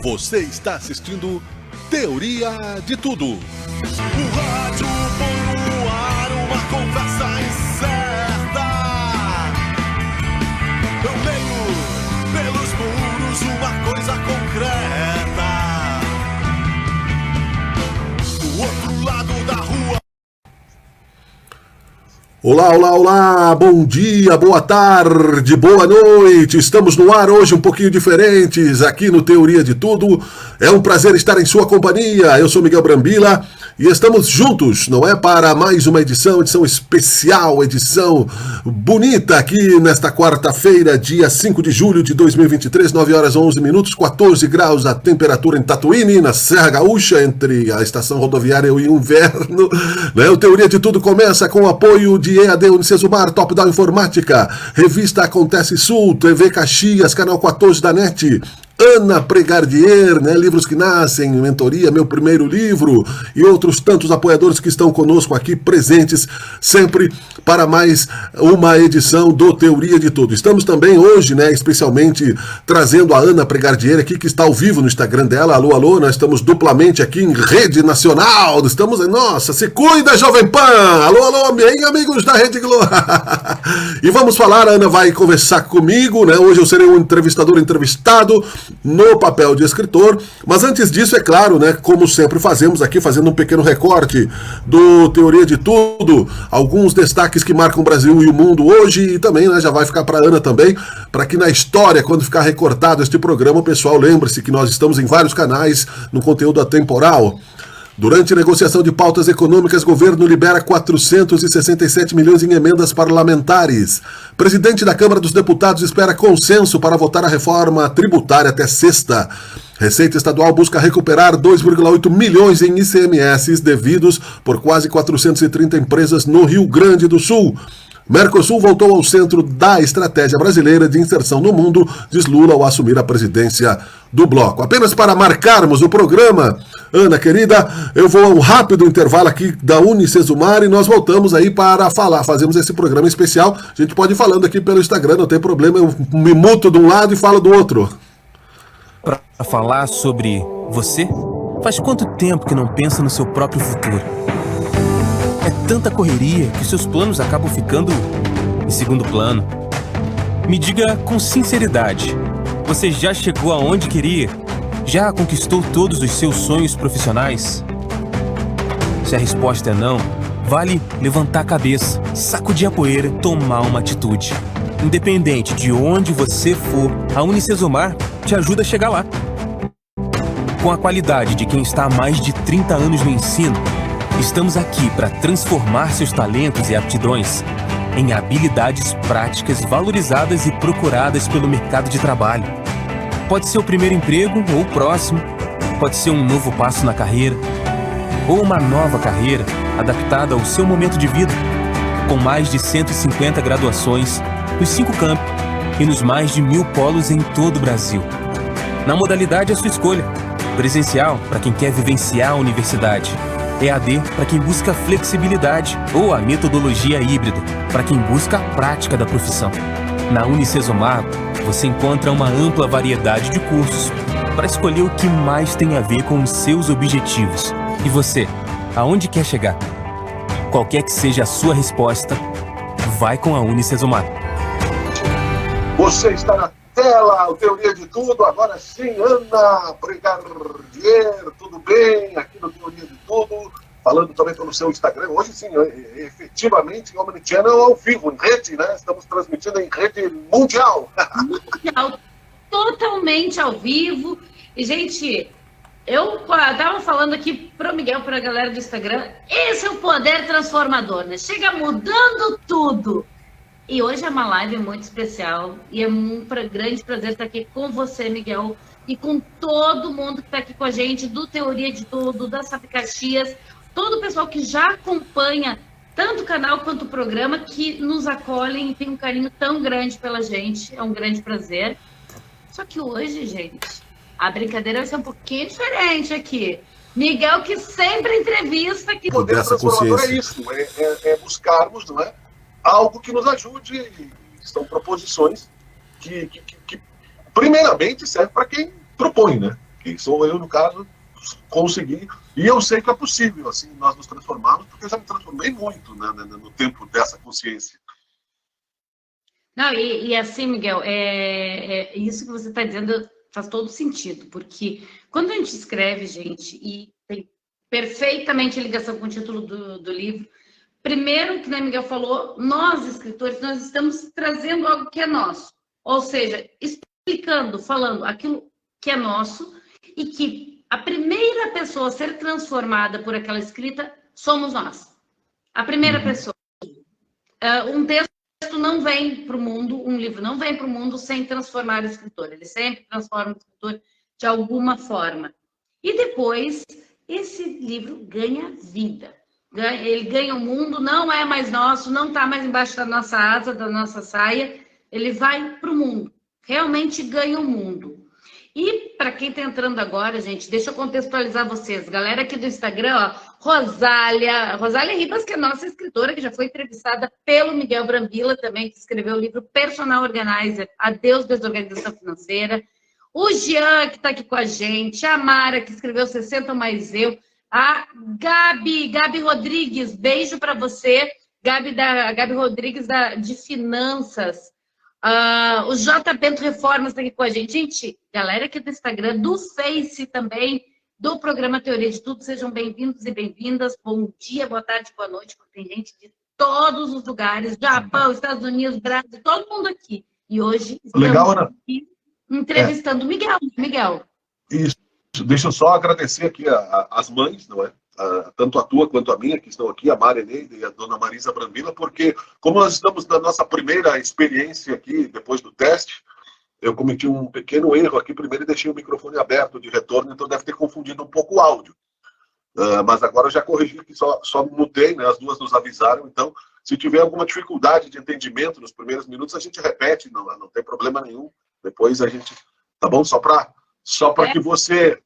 Você está assistindo Teoria de Tudo. O rádio põe no ar uma conversa incerta. Eu leio pelos muros uma coisa concreta. Do outro lado da rua. Olá, olá, olá, bom dia, boa tarde, boa noite, estamos no ar hoje um pouquinho diferentes aqui no Teoria de Tudo, é um prazer estar em sua companhia, eu sou Miguel Brambila e estamos juntos, não é, para mais uma edição especial, edição bonita aqui nesta quarta-feira, dia 5 de julho de 2023, 9 horas 11 minutos, 14 graus a temperatura em Tatuíne, na Serra Gaúcha, entre a estação rodoviária e o inverno, né? O Teoria de Tudo começa com o apoio de EAD Unicesumar, Top Down Informática, Revista Acontece Sul, TV Caxias, Canal 14 da NET, Ana Pregardier, né? Livros que Nascem, Mentoria, Meu Primeiro Livro, e outros tantos apoiadores que estão conosco aqui presentes, sempre para mais uma edição do Teoria de Tudo. Estamos também hoje, né, especialmente trazendo a Ana Pregardier aqui, que está ao vivo no Instagram dela. Alô, alô, nós estamos duplamente aqui em rede nacional, estamos, nossa, se cuida, Jovem Pan! Alô, alô, bem, amigos da Rede Globo! E vamos falar, a Ana vai conversar comigo, né, hoje eu serei um entrevistador entrevistado, no papel de escritor, mas antes disso, é claro, né, como sempre fazemos aqui, fazendo um pequeno recorte do Teoria de Tudo, alguns destaques que marcam o Brasil e o mundo hoje, e também, né, já vai ficar para a Ana também, para que na história, quando ficar recortado este programa, o pessoal lembre-se que nós estamos em vários canais no conteúdo atemporal. Durante negociação de pautas econômicas, governo libera 467 milhões em emendas parlamentares. Presidente da Câmara dos Deputados espera consenso para votar a reforma tributária até sexta. Receita Estadual busca recuperar 2,8 milhões em ICMS devidos por quase 430 empresas no Rio Grande do Sul. Mercosul voltou ao centro da estratégia brasileira de inserção no mundo, diz Lula ao assumir a presidência do bloco. Apenas para marcarmos o programa, Ana querida, eu vou a um rápido intervalo aqui da Unicesumar e nós voltamos aí para falar, fazemos esse programa especial. A gente pode ir falando aqui pelo Instagram, não tem problema, eu me muto de um lado e falo do outro. Para falar sobre você, faz quanto tempo que não pensa no seu próprio futuro? É tanta correria que seus planos acabam ficando em segundo plano. Me diga com sinceridade, você já chegou aonde queria? Já conquistou todos os seus sonhos profissionais? Se a resposta é não, vale levantar a cabeça, sacudir a poeira e tomar uma atitude. Independente de onde você for, a Unicesumar te ajuda a chegar lá. Com a qualidade de quem está há mais de 30 anos no ensino, estamos aqui para transformar seus talentos e aptidões em habilidades práticas valorizadas e procuradas pelo mercado de trabalho. Pode ser o primeiro emprego ou o próximo, pode ser um novo passo na carreira, ou uma nova carreira adaptada ao seu momento de vida, com mais de 150 graduações nos 5 campos e nos mais de 1.000 polos em todo o Brasil. Na modalidade, a sua escolha: presencial para quem quer vivenciar a universidade, EAD para quem busca flexibilidade, ou a metodologia híbrida para quem busca a prática da profissão. Na Unicesumar, você encontra uma ampla variedade de cursos para escolher o que mais tem a ver com os seus objetivos. E você, aonde quer chegar? Qualquer que seja a sua resposta, vai com a Unicesumar. Você está na tela, o Teoria de Tudo, agora sim, Ana Pregardier, tudo bem? Aqui no Teoria de Tudo, falando também pelo seu Instagram, hoje sim, efetivamente, Omnichannel ao vivo, em rede, né? Estamos transmitindo em rede mundial. Mundial, totalmente ao vivo. E, gente, eu estava falando aqui para o Miguel, para a galera do Instagram, esse é o poder transformador, né? Chega mudando tudo. E hoje é uma live muito especial e é um grande prazer estar aqui com você, Miguel, e com todo mundo que está aqui com a gente, do Teoria de Tudo, da SAP Caxias, todo o pessoal que já acompanha tanto o canal quanto o programa, que nos acolhem e tem um carinho tão grande pela gente, é um grande prazer. Só que hoje, gente, a brincadeira vai ser um pouquinho diferente aqui. Miguel, que sempre entrevista... Que... O poder transformador é isso, é buscarmos, não é? Algo que nos ajude, são proposições que primeiramente servem para quem propõe, né? que sou eu, no caso, conseguir. E eu sei que é possível, assim, nós nos transformarmos, porque eu já me transformei muito, né, no tempo dessa consciência. Não, e assim, Miguel, isso que você está dizendo faz todo sentido, porque quando a gente escreve, gente, e tem perfeitamente ligação com o título do livro, primeiro, que nem Miguel falou, nós, escritores, nós estamos trazendo algo que é nosso, ou seja, explicando, falando aquilo que é nosso e que a primeira pessoa a ser transformada por aquela escrita somos nós. A primeira pessoa. Um texto não vem para o mundo, um livro não vem para o mundo sem transformar o escritor. Ele sempre transforma o escritor de alguma forma. E depois, esse livro ganha vida. Ele ganha o mundo, não é mais nosso, não está mais embaixo da nossa asa, da nossa saia. Ele vai para o mundo. Realmente ganha o mundo. E para quem está entrando agora, gente, deixa eu contextualizar vocês. Galera aqui do Instagram, ó, Rosália Ribas, que é nossa escritora, que já foi entrevistada pelo Miguel Brambila também, que escreveu o livro Personal Organizer, Adeus Desorganização Financeira. O Jean, que está aqui com a gente, a Mara, que escreveu 60 mais eu, a Gabi Rodrigues, beijo para você, Gabi Rodrigues de Finanças. O J. Bento Reformas está aqui com a gente. Gente, galera aqui do Instagram, do Face também, do programa Teoria de Tudo, sejam bem-vindos e bem-vindas. Bom dia, boa tarde, boa noite, porque tem gente de todos os lugares, Japão, Estados Unidos, Brasil, todo mundo aqui. E hoje estamos aqui entrevistando o Miguel. Isso. Deixa eu só agradecer aqui as mães, não é? Tanto a tua quanto a minha, que estão aqui, a Maria Neide e a dona Marisa Brambila, porque como nós estamos na nossa primeira experiência aqui, depois do teste, eu cometi um pequeno erro aqui primeiro e deixei o microfone aberto de retorno, então deve ter confundido um pouco o áudio. Mas agora eu já corrigi, que só mutei, né? As duas nos avisaram, então se tiver alguma dificuldade de entendimento nos primeiros minutos, a gente repete, não tem problema nenhum. Depois a gente, tá bom? Só para que você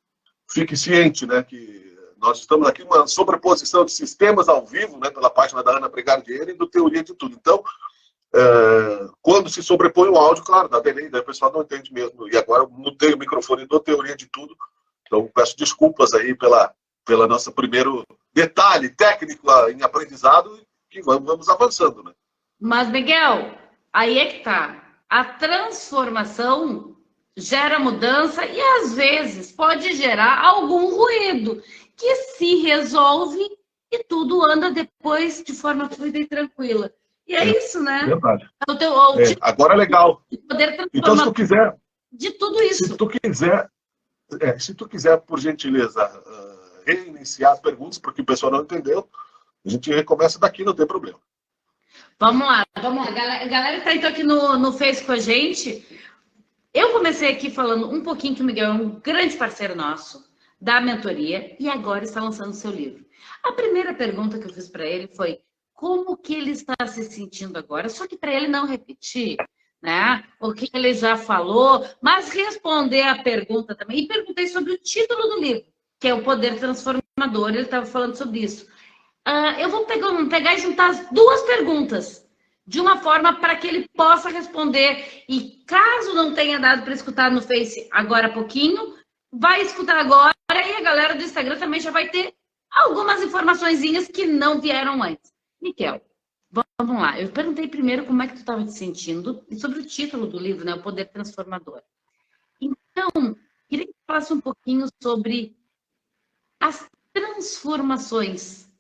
fique ciente, né, que nós estamos aqui uma sobreposição de sistemas ao vivo, né, pela página da Ana Pregardieri e do Teoria de Tudo. Então, quando se sobrepõe o áudio, claro, dá delay, daí o pessoal não entende mesmo. E agora eu mutei o microfone do Teoria de Tudo, então peço desculpas aí pela nossa primeiro detalhe técnico em aprendizado, e vamos avançando, né? Mas, Miguel, aí é que tá. A transformação gera mudança e, às vezes, pode gerar algum ruído que se resolve e tudo anda depois de forma fluida e tranquila. E é isso, né? Verdade. Agora é legal. Poder então, se tu quiser... De tudo isso. Se tu quiser, por gentileza, reiniciar as perguntas, porque o pessoal não entendeu, a gente recomeça daqui, não tem problema. Vamos lá. A galera que está então aqui no Face com a gente... Eu comecei aqui falando um pouquinho que o Miguel é um grande parceiro nosso da mentoria e agora está lançando o seu livro. A primeira pergunta que eu fiz para ele foi como que ele está se sentindo agora, só que para ele não repetir, né, o que ele já falou, mas responder a pergunta também. E perguntei sobre o título do livro, que é O Poder Transformador, ele estava falando sobre isso. Eu vou pegar e juntar as duas perguntas de uma forma para que ele possa responder. E caso não tenha dado para escutar no Face agora há pouquinho, vai escutar agora e a galera do Instagram também já vai ter algumas informaçõezinhas que não vieram antes. Miguel, vamos lá. Eu perguntei primeiro como é que tu estava te sentindo e sobre o título do livro, né, O Poder Transformador. Então, queria que tu falasse um pouquinho sobre as transformações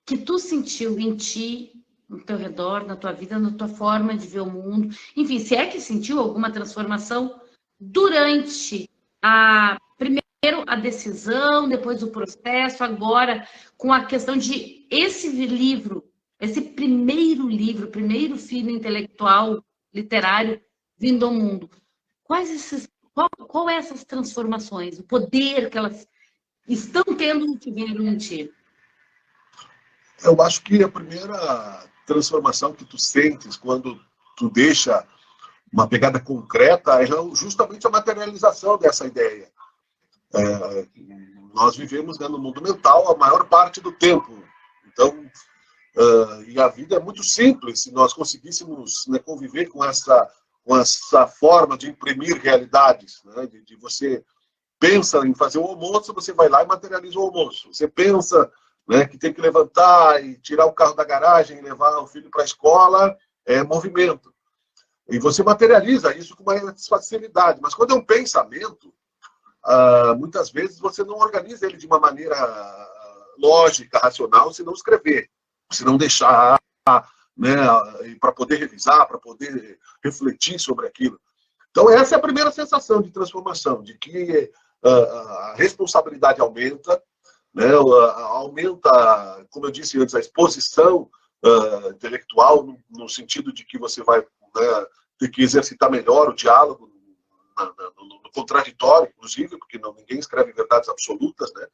que tu sentiu em ti, no teu redor, na tua vida, na tua forma de ver o mundo. Enfim, se é que sentiu alguma transformação durante primeiro a decisão, depois o processo, agora com a questão de esse livro, esse primeiro livro, primeiro filho intelectual, literário, vindo ao mundo. Qual é essas transformações, o poder que elas estão tendo e tiveram em ti? Eu acho que a primeira transformação que tu sentes quando tu deixa uma pegada concreta é justamente a materialização dessa ideia. Nós vivemos, né, no mundo mental a maior parte do tempo. Então, e a vida é muito simples se nós conseguíssemos, né, conviver com essa forma de imprimir realidades, né, de você pensa em fazer o almoço, você vai lá e materializa o almoço. Você pensa, né, que tem que levantar e tirar o carro da garagem e levar o filho para a escola, é movimento. E você materializa isso com mais facilidade. Mas quando é um pensamento, muitas vezes você não organiza ele de uma maneira lógica, racional, se não escrever, se não deixar, né, para poder revisar, para poder refletir sobre aquilo. Então, essa é a primeira sensação de transformação, de que a responsabilidade aumenta, né, aumenta, como eu disse antes, a exposição intelectual, no sentido de que você vai, né, ter que exercitar melhor o diálogo no contraditório, inclusive, porque ninguém escreve verdades absolutas, né?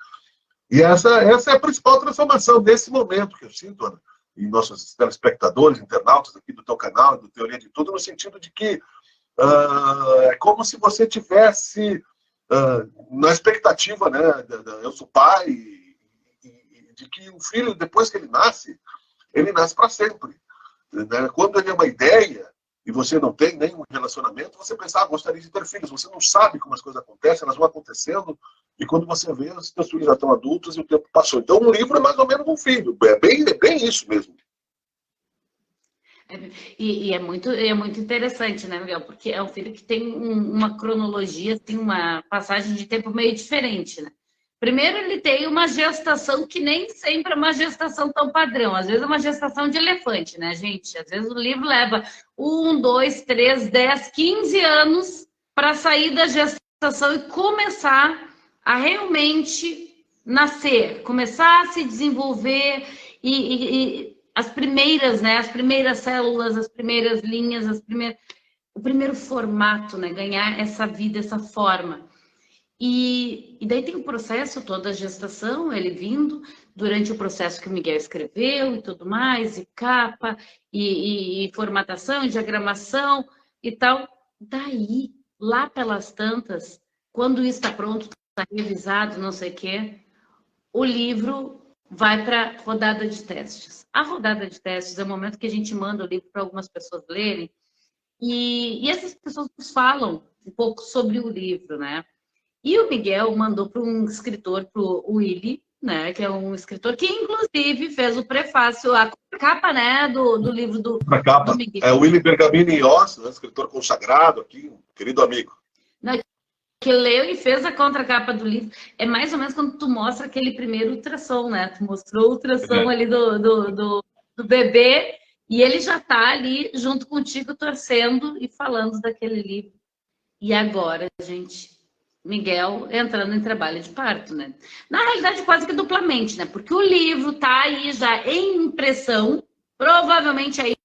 E essa é a principal transformação desse momento que eu sinto, Ana, em nossos telespectadores, internautas aqui do teu canal, do Teoria de Tudo, no sentido de que é como se você tivesse na expectativa, né, eu sou pai, de que o filho, depois que ele nasce para sempre. Né? Quando ele é uma ideia, e você não tem nenhum relacionamento, você pensa, gostaria de ter filhos. Você não sabe como as coisas acontecem, elas vão acontecendo, e quando você vê, os seus filhos já estão adultos e o tempo passou. Então, um livro é mais ou menos um filho. É bem isso mesmo. E é muito interessante, né, Miguel? Porque é um filho que tem uma cronologia, tem uma passagem de tempo meio diferente, né? Primeiro, ele tem uma gestação que nem sempre é uma gestação tão padrão. Às vezes é uma gestação de elefante, né, gente? Às vezes o livro leva 1, 2, 3, 10, 15 anos para sair da gestação e começar a realmente nascer, começar a se desenvolver e as primeiras, né, as primeiras células, as primeiras linhas, o primeiro formato, né, ganhar essa vida, essa forma. E daí tem o processo, toda a gestação, ele vindo, durante o processo que o Miguel escreveu e tudo mais, e capa, e formatação, e diagramação e tal. Daí, lá pelas tantas, quando isso está pronto, está revisado, não sei o quê, o livro vai para a rodada de testes. A rodada de testes é o momento que a gente manda o livro para algumas pessoas lerem, e essas pessoas nos falam um pouco sobre o livro, né? E o Miguel mandou para um escritor, para o Willy, né, que é um escritor que, inclusive, fez o prefácio, a capa, né, do livro do Miguel. É o Willy Bergamini Oss, né, escritor consagrado aqui, um querido amigo. Que leu e fez a contracapa do livro. É mais ou menos quando tu mostra aquele primeiro ultrassom, né? Tu mostrou o ultrassom ali do bebê e ele já está ali junto contigo, torcendo e falando daquele livro. E agora, gente, Miguel entrando em trabalho de parto, né? Na realidade, quase que duplamente, né? Porque o livro tá aí já em impressão, provavelmente aí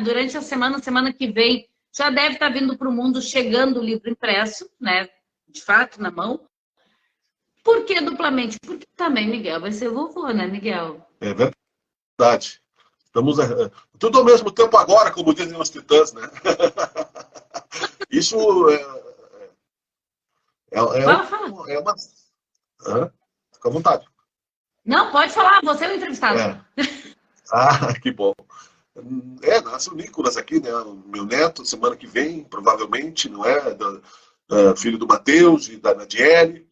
durante a semana que vem, já deve estar vindo para o mundo, chegando o livro impresso, né? De fato, na mão. Por que duplamente? Porque também Miguel vai ser vovô, né, Miguel? É verdade. Estamos tudo ao mesmo tempo agora, como dizem os titãs, né? Isso Fala. É uma... Fica à vontade. Não, pode falar, você é o entrevistado. Que bom. Nasce o Nicolas aqui, né? O meu neto, semana que vem, provavelmente, não é? Filho do Matheus e da Nadiele,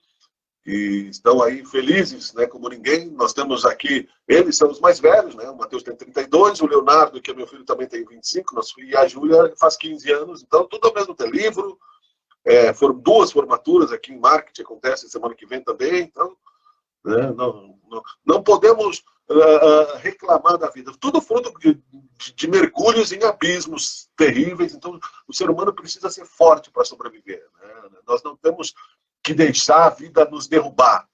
que estão aí felizes, né? Como ninguém. Nós temos aqui, eles são os mais velhos, né? O Matheus tem 32, o Leonardo, que é meu filho, também tem 25, e a Júlia faz 15 anos. Então, tudo ao mesmo tempo. Livro. Foram 2 formaturas aqui em marketing, acontece semana que vem também, então, né, não podemos reclamar da vida. Tudo fruto de mergulhos em abismos terríveis, então o ser humano precisa ser forte para sobreviver. Né? Nós não temos que deixar a vida nos derrubar.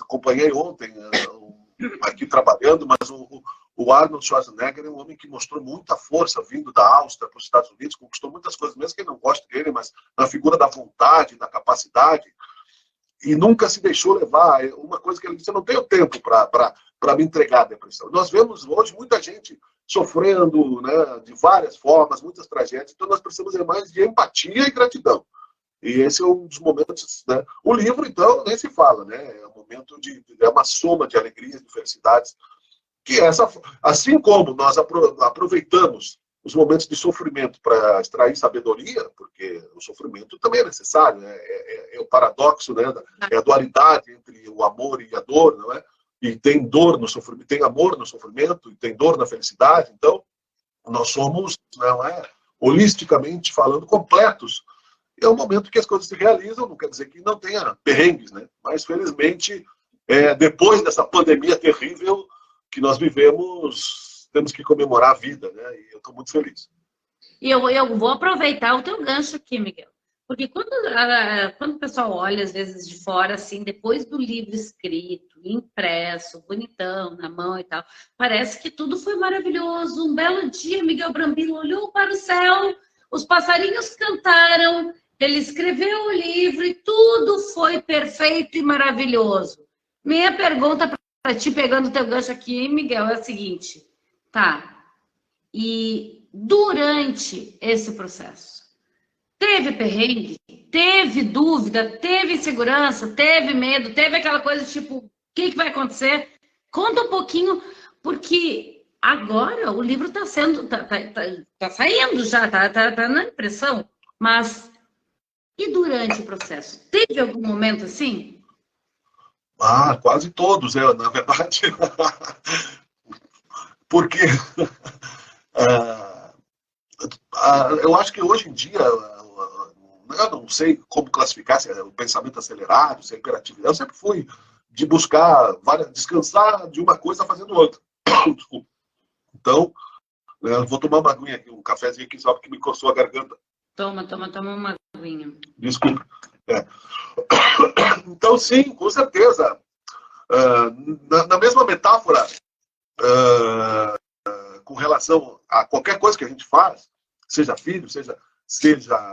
Acompanhei ontem aqui trabalhando, mas o Arnold Schwarzenegger é um homem que mostrou muita força vindo da Áustria para os Estados Unidos, conquistou muitas coisas, mesmo que ele não goste dele, mas na figura da vontade, da capacidade, e nunca se deixou levar. Uma coisa que ele disse: eu não tenho tempo para me entregar à depressão. Nós vemos hoje muita gente sofrendo, né, de várias formas, muitas tragédias, então nós precisamos mais de empatia e gratidão. E esse é um dos momentos, né? O livro, então, nem se fala, né? É um momento é uma soma de alegrias, de felicidades, que assim como nós aproveitamos os momentos de sofrimento para extrair sabedoria, porque o sofrimento também é necessário, né? É o paradoxo, né? É a dualidade entre o amor e a dor, não é? E tem dor no sofrimento, tem amor no sofrimento, e tem dor na felicidade. Então, nós somos, não é, holisticamente falando, completos. É um momento que as coisas se realizam, não quer dizer que não tenha perrengues, né? Mas, felizmente, depois dessa pandemia terrível que nós vivemos, temos que comemorar a vida, né? E eu estou muito feliz. E eu vou aproveitar o teu gancho aqui, Miguel. Porque quando o pessoal olha, às vezes, de fora, assim, depois do livro escrito, impresso, bonitão, na mão e tal, parece que tudo foi maravilhoso. Um belo dia, Miguel Brambila olhou para o céu, os passarinhos cantaram, ele escreveu o livro e tudo foi perfeito e maravilhoso. Minha pergunta para ti, pegando o teu gancho aqui, Miguel, é a seguinte, tá? E durante esse processo, teve perrengue, teve dúvida, teve insegurança, teve medo, teve aquela coisa tipo, o que vai acontecer? Conta um pouquinho, porque agora o livro está sendo, tá saindo já, tá na impressão, mas e durante o processo? Teve algum momento assim? Ah, quase todos, na verdade. Porque eu acho que hoje em dia, eu não sei como classificar, se é o pensamento acelerado, se é hiperatividade. Eu sempre fui de buscar, descansar de uma coisa fazendo outra. Então, eu vou tomar uma aguinha aqui, um cafezinho aqui, só porque me coçou a garganta. Toma uma aguinha. Desculpa. Então, sim, com certeza. Na mesma metáfora, com relação a qualquer coisa que a gente faz, seja filho, seja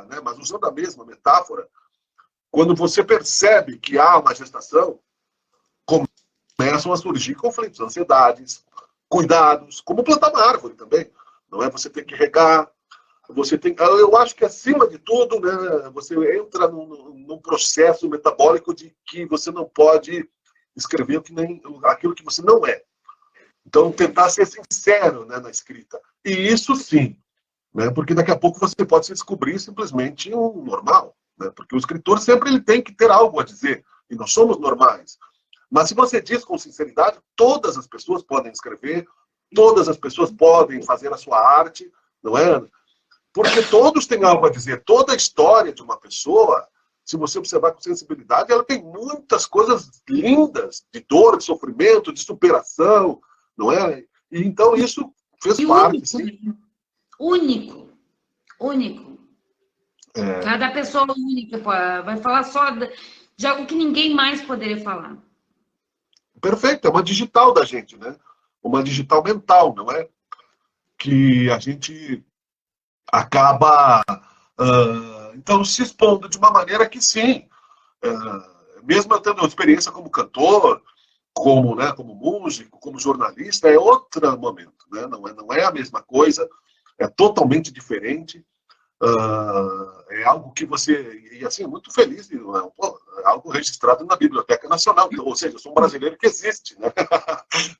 né, mas usando a mesma metáfora, quando você percebe que há uma gestação, começam a surgir conflitos, ansiedades, cuidados, como plantar uma árvore também. Não é? Você tem que regar, eu acho que, acima de tudo, né, você entra num processo metabólico de que você não pode escrever aquilo que você não é. Então, tentar ser sincero, né, na escrita. E isso sim, né, porque daqui a pouco você pode se descobrir simplesmente um normal. Né, porque o escritor sempre ele tem que ter algo a dizer. E nós somos normais. Mas se você diz com sinceridade, todas as pessoas podem escrever, todas as pessoas podem fazer a sua arte, não é? Porque todos têm algo a dizer. Toda a história de uma pessoa, se você observar com sensibilidade, ela tem muitas coisas lindas, de dor, de sofrimento, de superação, não é? E então isso fez parte. Único. Cada pessoa única vai falar só de algo que ninguém mais poderia falar. Perfeito, é uma digital da gente, né? Uma digital mental, não é? Que a gente acaba, então, se expondo de uma maneira que, sim, mesmo eu tendo experiência como cantor, como músico, como jornalista, é outro momento, né? Não é a mesma coisa, é totalmente diferente. É algo que você, e assim, muito feliz, algo registrado na Biblioteca Nacional, então, ou seja, eu sou um brasileiro que existe, né?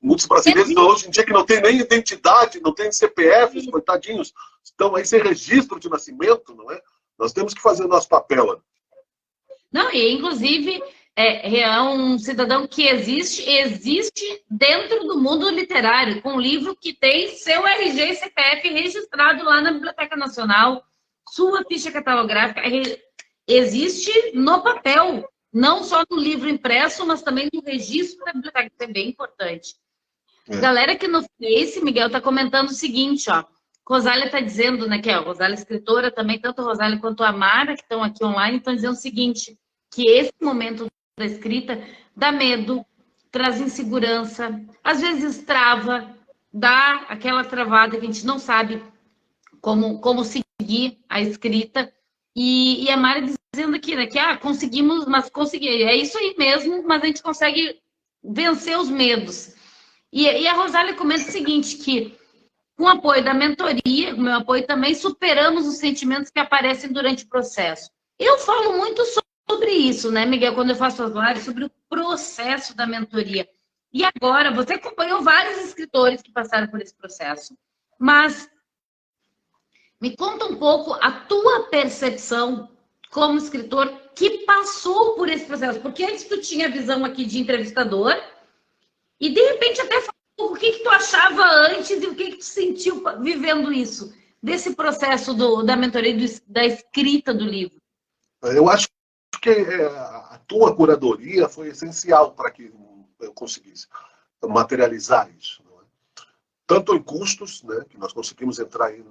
Muitos brasileiros hoje em dia que não tem nem identidade, não tem CPF, coitadinhos, estão aí sem registro de nascimento, não é? Nós temos que fazer o nosso papel. Não, e inclusive é um cidadão que existe dentro do mundo literário, com um livro que tem seu RG e CPF registrado lá na Biblioteca Nacional. Sua ficha catalográfica existe no papel, não só no livro impresso, mas também no registro da biblioteca, que é bem importante. Galera que no Face, Miguel, está comentando o seguinte, ó, Rosália está dizendo, né, que a Rosália é escritora também, tanto a Rosália quanto a Mara, que estão aqui online, estão dizendo o seguinte, que esse momento da escrita dá medo, traz insegurança, às vezes trava, dá aquela travada que a gente não sabe como seguir a escrita, e a Mari dizendo aqui, né, que conseguimos, mas conseguir, é isso aí mesmo, mas a gente consegue vencer os medos. E a Rosália comenta o seguinte, que com o apoio da mentoria, com o meu apoio também, superamos os sentimentos que aparecem durante o processo. Eu falo muito sobre isso, né, Miguel, quando eu faço as lives, sobre o processo da mentoria. E agora, você acompanhou vários escritores que passaram por esse processo, mas Me conta um pouco a tua percepção como escritor que passou por esse processo, porque antes tu tinha a visão aqui de entrevistador e de repente até fala o que tu achava antes e o que tu sentiu vivendo isso, desse processo da mentoria, da escrita do livro. Eu acho que a tua curadoria foi essencial para que eu conseguisse materializar isso. Não é? Tanto em custos, né, que nós conseguimos entrar aí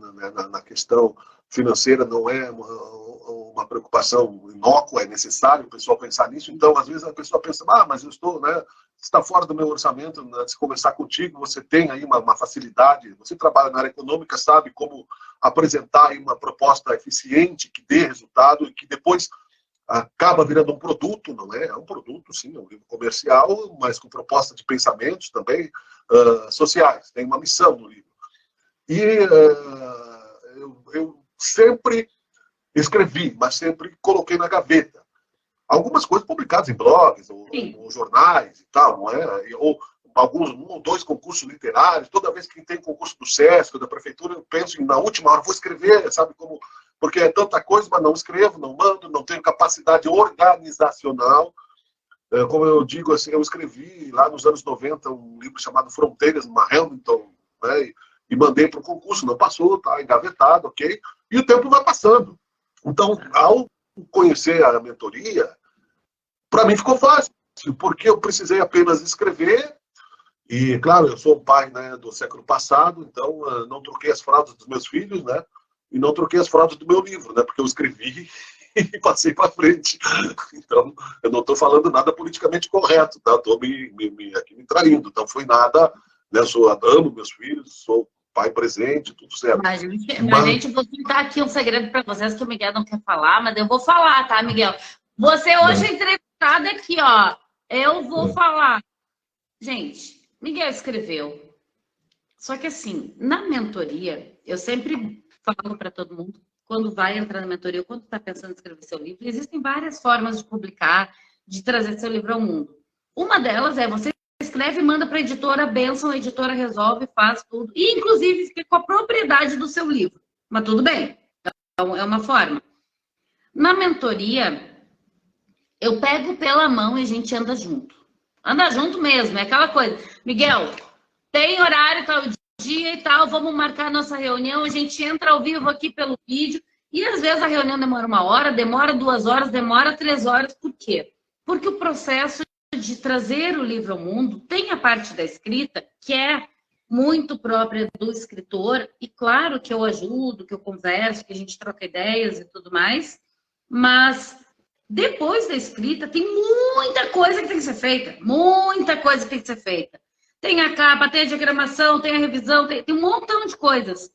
na questão financeira, não é uma preocupação inócua, é necessário o pessoal pensar nisso. Então, às vezes, a pessoa pensa, mas eu estou, né, está fora do meu orçamento, né, se conversar contigo, você tem aí uma facilidade, você trabalha na área econômica, sabe como apresentar aí uma proposta eficiente, que dê resultado e que depois acaba virando um produto, não é? É um produto, sim, é um livro comercial, mas com proposta de pensamentos também sociais. Tem uma missão no livro. E eu sempre escrevi, mas sempre coloquei na gaveta. Algumas coisas publicadas em blogs, ou jornais e tal, não é? Ou alguns, 1 ou 2 concursos literários. Toda vez que tem concurso do SESC, da prefeitura, eu penso na última hora, vou escrever, sabe como... Porque é tanta coisa, mas não escrevo, não mando, não tenho capacidade organizacional. Como eu digo, assim, eu escrevi lá nos anos 90 um livro chamado Fronteiras, numa Hamilton, né, e mandei para o concurso, não passou, tá engavetado, ok? E o tempo vai passando. Então, ao conhecer a mentoria, para mim ficou fácil, porque eu precisei apenas escrever. E, claro, eu sou um pai, né, do século passado, então não troquei as fraldas dos meus filhos, né? E não troquei as fraldas do meu livro, né? Porque eu escrevi e passei para frente. Então, eu não estou falando nada politicamente correto, tá? Estou aqui me traindo. Então, foi nada, né? Eu amo meus filhos, sou pai presente, tudo certo. Mas, gente, vou contar aqui um segredo para vocês que o Miguel não quer falar, mas eu vou falar, tá, Miguel? Você hoje é entrevistado aqui, ó. Eu vou falar. Gente, Miguel escreveu. Só que, assim, na mentoria, eu sempre falo para todo mundo, quando vai entrar na mentoria, quando está pensando em escrever seu livro, existem várias formas de publicar, de trazer seu livro ao mundo. Uma delas é você escreve e manda para a editora, benção, a editora resolve, faz tudo, e inclusive fica com a propriedade do seu livro. Mas tudo bem, então é uma forma. Na mentoria, eu pego pela mão e a gente anda junto. Anda junto mesmo, é aquela coisa. Miguel, tem horário, tal dia e tal, vamos marcar nossa reunião, a gente entra ao vivo aqui pelo vídeo, e às vezes a reunião demora 1 hora, demora 2 horas, demora 3 horas. Por quê? Porque o processo de trazer o livro ao mundo tem a parte da escrita, que é muito própria do escritor, e claro que eu ajudo, que eu converso, que a gente troca ideias e tudo mais, mas depois da escrita tem muita coisa que tem que ser feita, muita coisa que tem que ser feita. Tem a capa, tem a diagramação, tem a revisão, tem um montão de coisas.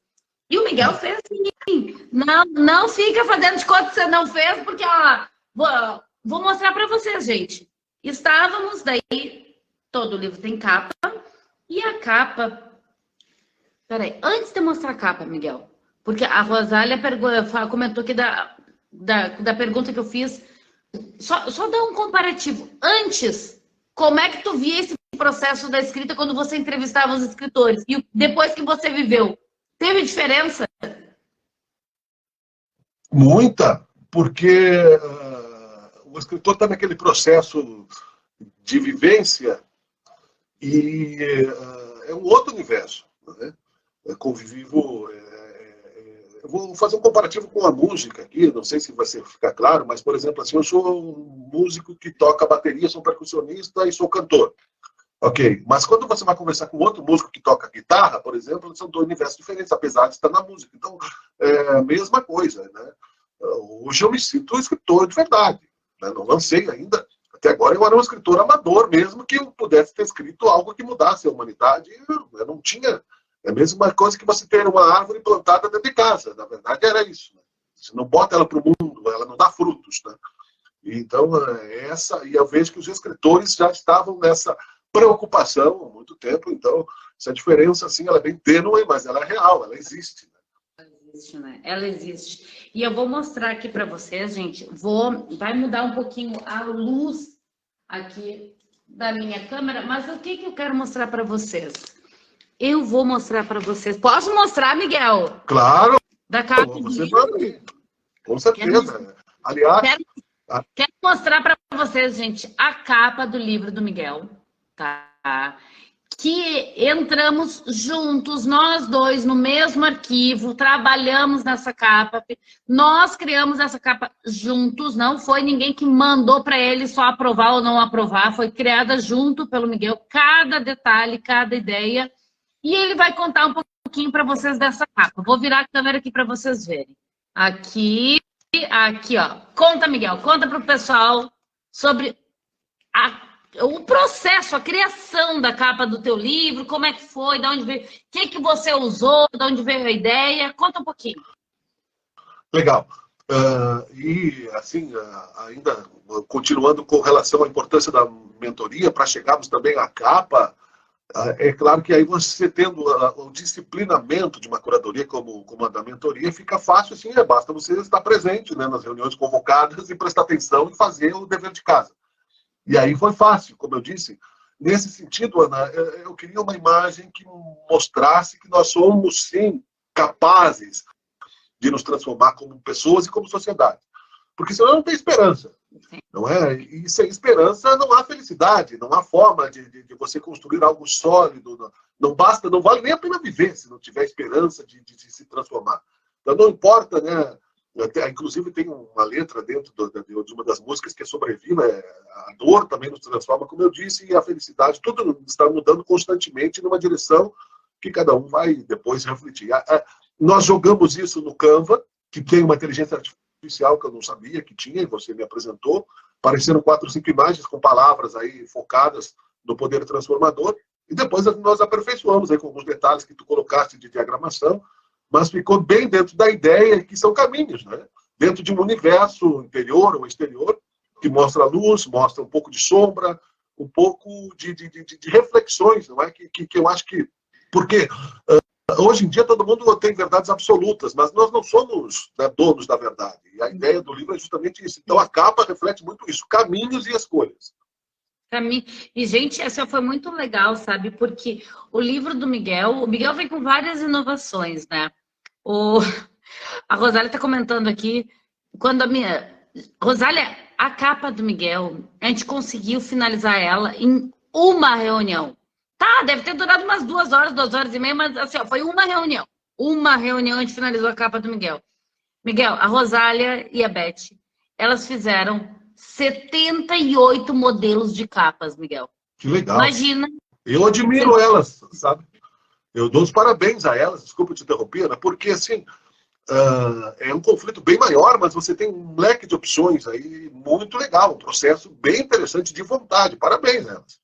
E o Miguel fez assim. Não fica fazendo de conta que você não fez, porque, ó, vou mostrar para vocês, gente. Estávamos daí, todo o livro tem capa, e a capa... Peraí, antes de mostrar a capa, Miguel, porque a Rosália comentou aqui da pergunta que eu fiz, só dá um comparativo. Antes, como é que tu via esse processo da escrita quando você entrevistava os escritores? E depois que você viveu, teve diferença? Muita, porque o escritor está naquele processo de vivência e é um outro universo, né? Eu vou fazer um comparativo com a música aqui, não sei se vai ficar claro, mas, por exemplo, assim, eu sou um músico que toca bateria, sou percussionista e sou cantor. Ok, mas quando você vai conversar com outro músico que toca guitarra, por exemplo, são 2 universos diferentes, apesar de estar na música. Então, é a mesma coisa, né? Hoje eu me sinto um escritor de verdade, né? Não lancei ainda. Até agora eu era um escritor amador, mesmo que eu pudesse ter escrito algo que mudasse a humanidade. Eu não tinha... É a mesma coisa que você ter uma árvore plantada dentro de casa. Na verdade, era isso, né? Você não bota ela para o mundo, ela não dá frutos, né? Então, e eu vejo que os escritores já estavam nessa preocupação há muito tempo. Então, essa diferença, assim, ela é bem tênue, mas ela é real, ela existe, né? Ela existe, né? Ela existe. E eu vou mostrar aqui para vocês, gente. Vai mudar um pouquinho a luz aqui da minha câmera, mas o que eu quero mostrar para vocês? Eu vou mostrar para vocês. Posso mostrar, Miguel? Claro! da capa do Você livro. vai, com certeza. Aliás, Quero mostrar para vocês, gente, a capa do livro do Miguel, tá? Que entramos juntos, nós dois, no mesmo arquivo, trabalhamos nessa capa. Nós criamos essa capa juntos, não foi ninguém que mandou para ele só aprovar ou não aprovar, foi criada junto pelo Miguel, cada detalhe, cada ideia. E ele vai contar um pouquinho para vocês dessa capa. Vou virar a câmera aqui para vocês verem. Aqui, ó. Conta, Miguel, conta para o pessoal sobre o processo, a criação da capa do teu livro, como é que foi, de onde veio, o que você usou, de onde veio a ideia. Conta um pouquinho. legal. E, assim, ainda continuando com relação à importância da mentoria, para chegarmos também à capa, é claro que aí você tendo o disciplinamento de uma curadoria como a da mentoria, fica fácil, assim, basta você estar presente, né, nas reuniões convocadas e prestar atenção e fazer o dever de casa. E aí foi fácil, como eu disse. Nesse sentido, Ana, eu queria uma imagem que mostrasse que nós somos, sim, capazes de nos transformar como pessoas e como sociedade. Porque senão não tem esperança. Não é? E sem esperança não há felicidade, não há forma de você construir algo sólido. Não basta, não vale nem a pena viver se não tiver esperança de se transformar. Então não importa, né? Inclusive tem uma letra dentro de uma das músicas que é Sobreviva, a dor também nos transforma, como eu disse, e a felicidade, tudo está mudando constantemente numa direção que cada um vai depois refletir. Nós jogamos isso no Canva, que tem uma inteligência artificial que eu não sabia que tinha, e você me apresentou. Apareceram 4 ou 5 imagens com palavras aí focadas no poder transformador, e depois nós aperfeiçoamos aí com alguns detalhes que tu colocaste de diagramação, mas ficou bem dentro da ideia que são caminhos, né? Dentro de um universo interior ou exterior, que mostra a luz, mostra um pouco de sombra, um pouco de reflexões, não é? Que eu acho que... Porque hoje em dia todo mundo tem verdades absolutas, mas nós não somos, né, donos da verdade. E a ideia do livro é justamente isso. Então a capa reflete muito isso, caminhos e escolhas. E, gente, essa foi muito legal, sabe? Porque o livro do Miguel, o Miguel vem com várias inovações, né? A Rosália está comentando aqui, Rosália, a capa do Miguel, a gente conseguiu finalizar ela em uma reunião. Tá, deve ter durado umas 2 horas, 2 horas e meia, mas assim, ó, foi uma reunião. Uma reunião a gente finalizou a capa do Miguel. Miguel, a Rosália e a Beth, elas fizeram 78 modelos de capas, Miguel. Que legal. Imagina. Eu admiro elas, sabe? Eu dou os parabéns a elas, desculpa te interromper, né? Porque, assim, é um conflito bem maior, mas você tem um leque de opções aí muito legal, um processo bem interessante de vontade. Parabéns a elas.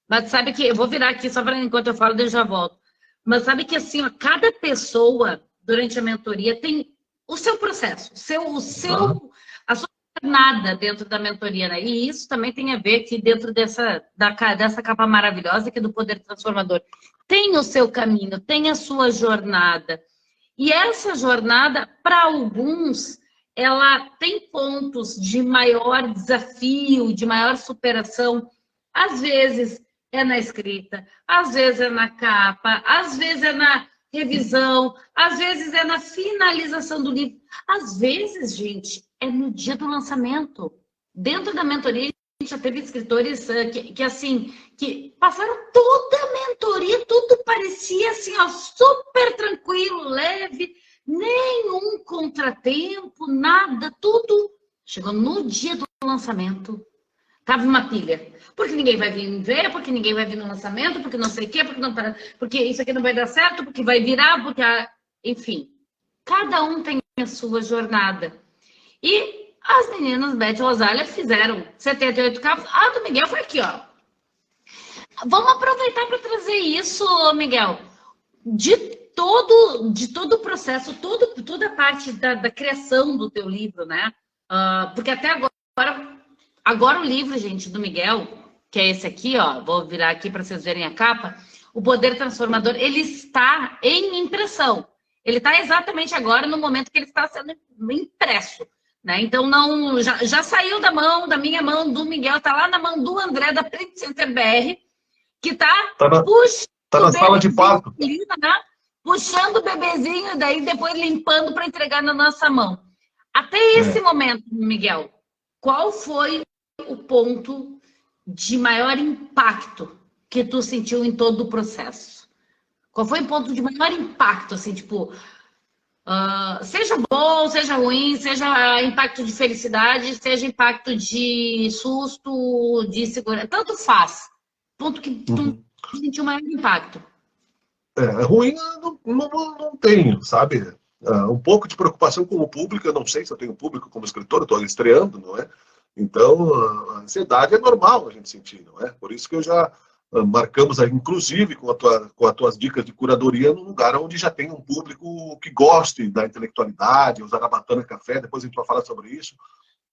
Mas sabe que, eu vou virar aqui só para enquanto eu falo, eu já volto. Mas sabe que, assim, ó, cada pessoa, durante a mentoria, tem o seu processo, a sua jornada dentro da mentoria, né? E isso também tem a ver que dentro dessa capa maravilhosa que é do Poder Transformador. Tem o seu caminho, tem a sua jornada. E essa jornada, para alguns, ela tem pontos de maior desafio, de maior superação. Às vezes é na escrita, às vezes é na capa, às vezes é na revisão, às vezes é na finalização do livro. Às vezes, gente, é no dia do lançamento. Dentro da mentoria, a gente já teve escritores que passaram toda a mentoria, tudo parecia assim, ó, super tranquilo, leve, nenhum contratempo, nada, tudo. Chegou no dia do lançamento, tava uma pilha. Porque ninguém vai vir ver, porque ninguém vai vir no lançamento, porque não sei o quê, porque isso aqui não vai dar certo, porque vai virar, enfim. Cada um tem a sua jornada. E as meninas Beth e Rosália fizeram 78 capas. A do Miguel foi aqui, ó. Vamos aproveitar para trazer isso, Miguel. De todo o processo, toda a parte da criação do teu livro, né? Porque até agora o livro, gente, do Miguel, que é esse aqui, ó. Vou virar aqui para vocês verem a capa. O Poder Transformador, ele está em impressão. Ele está exatamente agora no momento que ele está sendo impresso. Né? Então, já saiu da minha mão, do Miguel, está lá na mão do André, da Print Center BR, que está na sala de parto. puxando o bebezinho, daí depois limpando para entregar na nossa mão. Até esse momento, Miguel, qual foi o ponto de maior impacto que tu sentiu em todo o processo? Qual foi o ponto de maior impacto, assim, tipo, seja bom, seja ruim, seja impacto de felicidade, seja impacto de susto, de segurança, tanto faz. Ponto que tu sentiu maior impacto. Ruim não tenho, sabe? Um pouco de preocupação com o público, eu não sei se eu tenho público como escritor, eu estou estreando, não é? Então, a ansiedade é normal a gente sentir, não é? Por isso que eu já marcamos, inclusive, com as tuas dicas de curadoria, num lugar onde já tem um público que goste da intelectualidade, o Zarabatana Café, depois a gente vai falar sobre isso,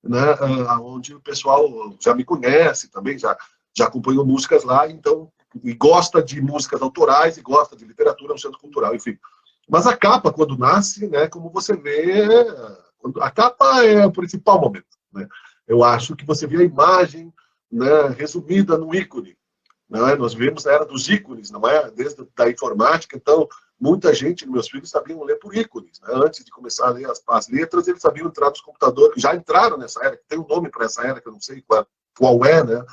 né? Onde o pessoal já me conhece também, já acompanhou músicas lá, então, e gosta de músicas autorais, e gosta de literatura no centro cultural, enfim. Mas a capa, quando nasce, né, como você vê, a capa é o principal momento, né? Eu acho que você vê a imagem, né, resumida no ícone. Não é? Nós vivemos na era dos ícones, não é? Desde a informática, então, muita gente, meus filhos, sabiam ler por ícones. Né? Antes de começar a ler as letras, eles sabiam entrar nos computadores, já entraram nessa era, tem um nome para essa era, que eu não sei qual é, né?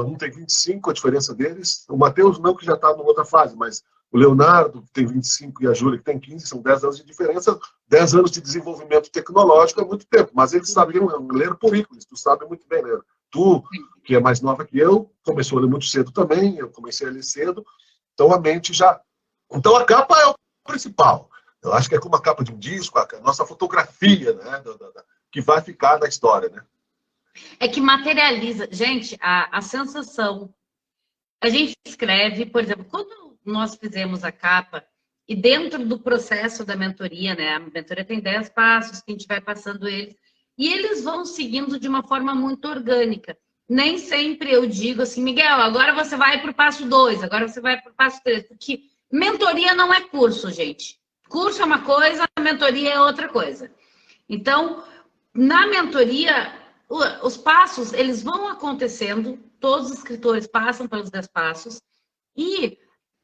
Um tem 25, a diferença deles. O Matheus não, que já está numa outra fase, mas o Leonardo, que tem 25, e a Júlia, que tem 15, são 10 anos de diferença. 10 anos de desenvolvimento tecnológico é muito tempo, mas eles sabiam ler por ícones, tu sabe muito bem ler. Tu, que é mais nova que eu, começou a ler muito cedo também, eu comecei a ler cedo, então a mente já... Então a capa é o principal. Eu acho que é como a capa de um disco, a nossa fotografia, né, que vai ficar na história, né? É que materializa. Gente, a sensação... A gente escreve, por exemplo, quando nós fizemos a capa, e dentro do processo da mentoria, né? A mentoria tem 10 passos, que a gente vai passando eles, e eles vão seguindo de uma forma muito orgânica. Nem sempre eu digo assim, Miguel, agora você vai para o passo 2, agora você vai para o passo 3, porque mentoria não é curso, gente. Curso é uma coisa, a mentoria é outra coisa. Então, na mentoria, os passos, eles vão acontecendo, todos os escritores passam pelos 10 passos, e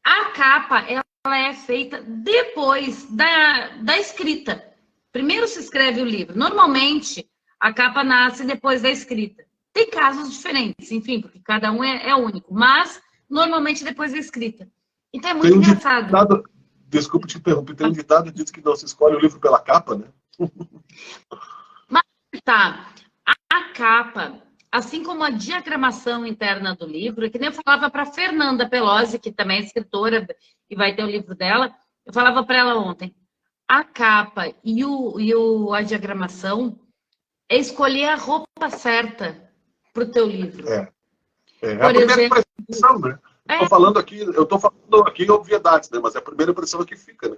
a capa, ela é feita depois da escrita. Primeiro se escreve o livro. Normalmente, a capa nasce depois da escrita. Tem casos diferentes, enfim, porque cada um é único, mas normalmente depois da escrita. Então é muito engraçado. Desculpa te interromper, tem um ditado que diz que não se escolhe o livro pela capa, né? Mas tá, a capa, assim como a diagramação interna do livro, que nem eu falava para Fernanda Pelosi, que também é escritora e vai ter o livro dela, eu falava para ela ontem, a capa e a diagramação é escolher a roupa certa para o teu livro. É a primeira impressão, né? Eu tô falando aqui obviedades, né? Mas é a primeira impressão que fica, né?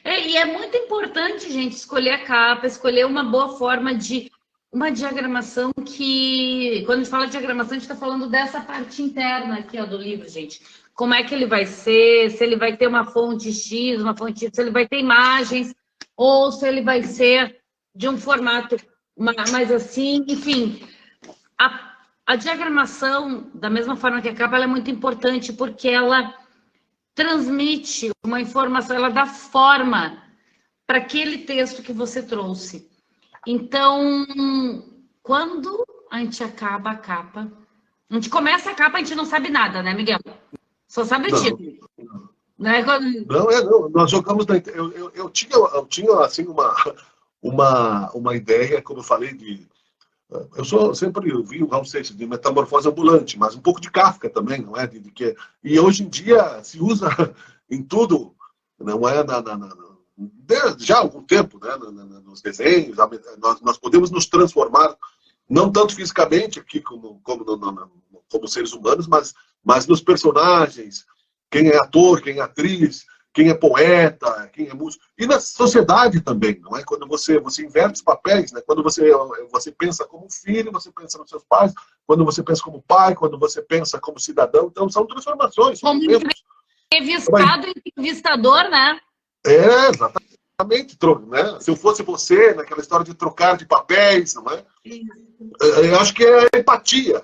E é muito importante, gente, escolher a capa, escolher uma boa forma de... Uma diagramação que... Quando a gente fala de diagramação, a gente está falando dessa parte interna aqui, ó, do livro, gente. Como é que ele vai ser, se ele vai ter uma fonte X, uma fonte Y, se ele vai ter imagens, ou se ele vai ser de um formato mais assim, enfim. A diagramação, da mesma forma que a capa, ela é muito importante porque ela transmite uma informação, ela dá forma para aquele texto que você trouxe. Então, quando a gente acaba a capa, a gente começa a capa, a gente não sabe nada, né, Miguel? Só sabe o título. Né? Não, nós jogamos... Eu tinha assim, uma ideia, como eu falei, sempre vi o Raul Seixas de metamorfose ambulante, mas um pouco de Kafka também, não é? E hoje em dia se usa em tudo, não é? Já há algum tempo, né? Nos desenhos, nós podemos nos transformar, não tanto fisicamente aqui como seres humanos, mas nos personagens, quem é ator, quem é atriz, quem é poeta, quem é músico. E na sociedade também, não é? Quando você inverte os papéis, né? Quando você pensa como filho, você pensa nos seus pais. Quando você pensa como pai, quando você pensa como cidadão. Então, são transformações. Como entrevistado e entrevistador, né? Exatamente. Né? Se eu fosse você, naquela história de trocar de papéis, não é? Eu acho que é a empatia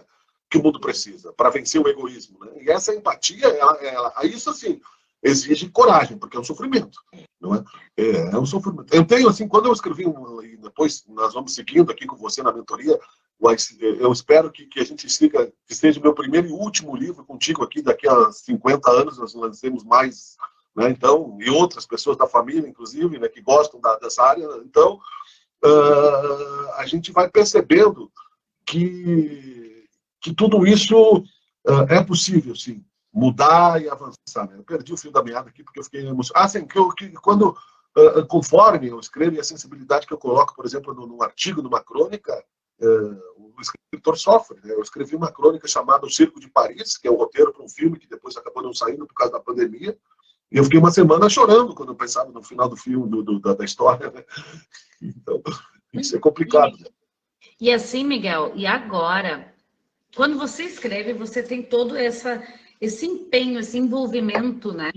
que o mundo precisa para vencer o egoísmo. Né? E essa empatia, isso assim... exige coragem, porque é um sofrimento, não é? É um sofrimento. Eu tenho, assim, quando eu escrevi, e depois nós vamos seguindo aqui com você na mentoria, eu espero que a gente siga, que seja o meu primeiro e último livro contigo aqui, daqui a 50 anos nós lancemos mais, né? Então, e outras pessoas da família, inclusive, né, que gostam dessa área. Então, a gente vai percebendo que tudo isso é possível, sim, mudar e avançar. Né? Eu perdi o fio da meada aqui porque eu fiquei emocionado. Sim, quando, conforme eu escrevo e a sensibilidade que eu coloco, por exemplo, num artigo, numa crônica, o escritor sofre. Né? Eu escrevi uma crônica chamada O Circo de Paris, que é o roteiro para um filme que depois acabou não saindo por causa da pandemia, e eu fiquei uma semana chorando quando eu pensava no final do filme, da história. Né? Então, isso é complicado. E assim, Miguel, e agora, quando você escreve, você tem todo esse empenho, esse envolvimento, né?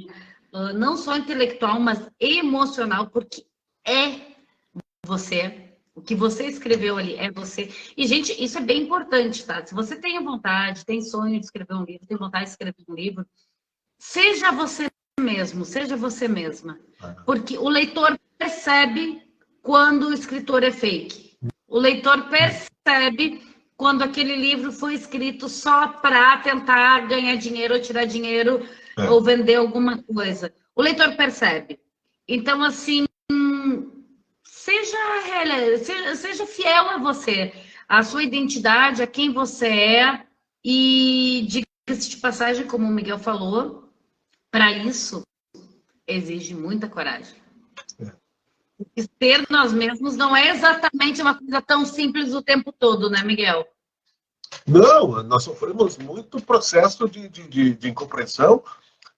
Não só intelectual, mas emocional, porque é você. O que você escreveu ali é você. E, gente, isso é bem importante, tá? Se você tem vontade, tem sonho de escrever um livro, tem vontade de escrever um livro, seja você mesmo, seja você mesma. Porque o leitor percebe quando o escritor é fake. O leitor percebe quando aquele livro foi escrito só para tentar ganhar dinheiro ou tirar dinheiro ou vender alguma coisa. O leitor percebe. Então, assim, seja fiel a você, a sua identidade, a quem você é, e diga-se de passagem, como o Miguel falou, para isso exige muita coragem. E ser nós mesmos não é exatamente uma coisa tão simples o tempo todo, né, Miguel? Não, nós sofremos muito processo de incompreensão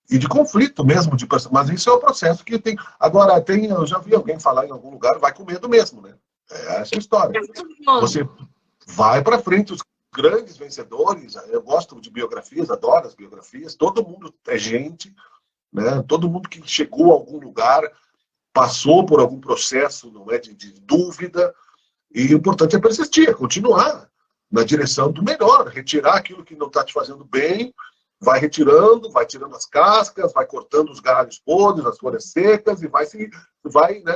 e de conflito mesmo, mas isso é o processo que tem. Agora, eu já vi alguém falar em algum lugar, vai com medo mesmo, né? É essa a história. Você vai para frente, os grandes vencedores, eu gosto de biografias, adoro as biografias, todo mundo é gente, né? Todo mundo que chegou a algum lugar passou por algum processo, não é, de dúvida, e o importante é persistir, é continuar na direção do melhor, retirar aquilo que não está te fazendo bem, vai retirando, vai tirando as cascas, vai cortando os galhos podres, as folhas secas, e vai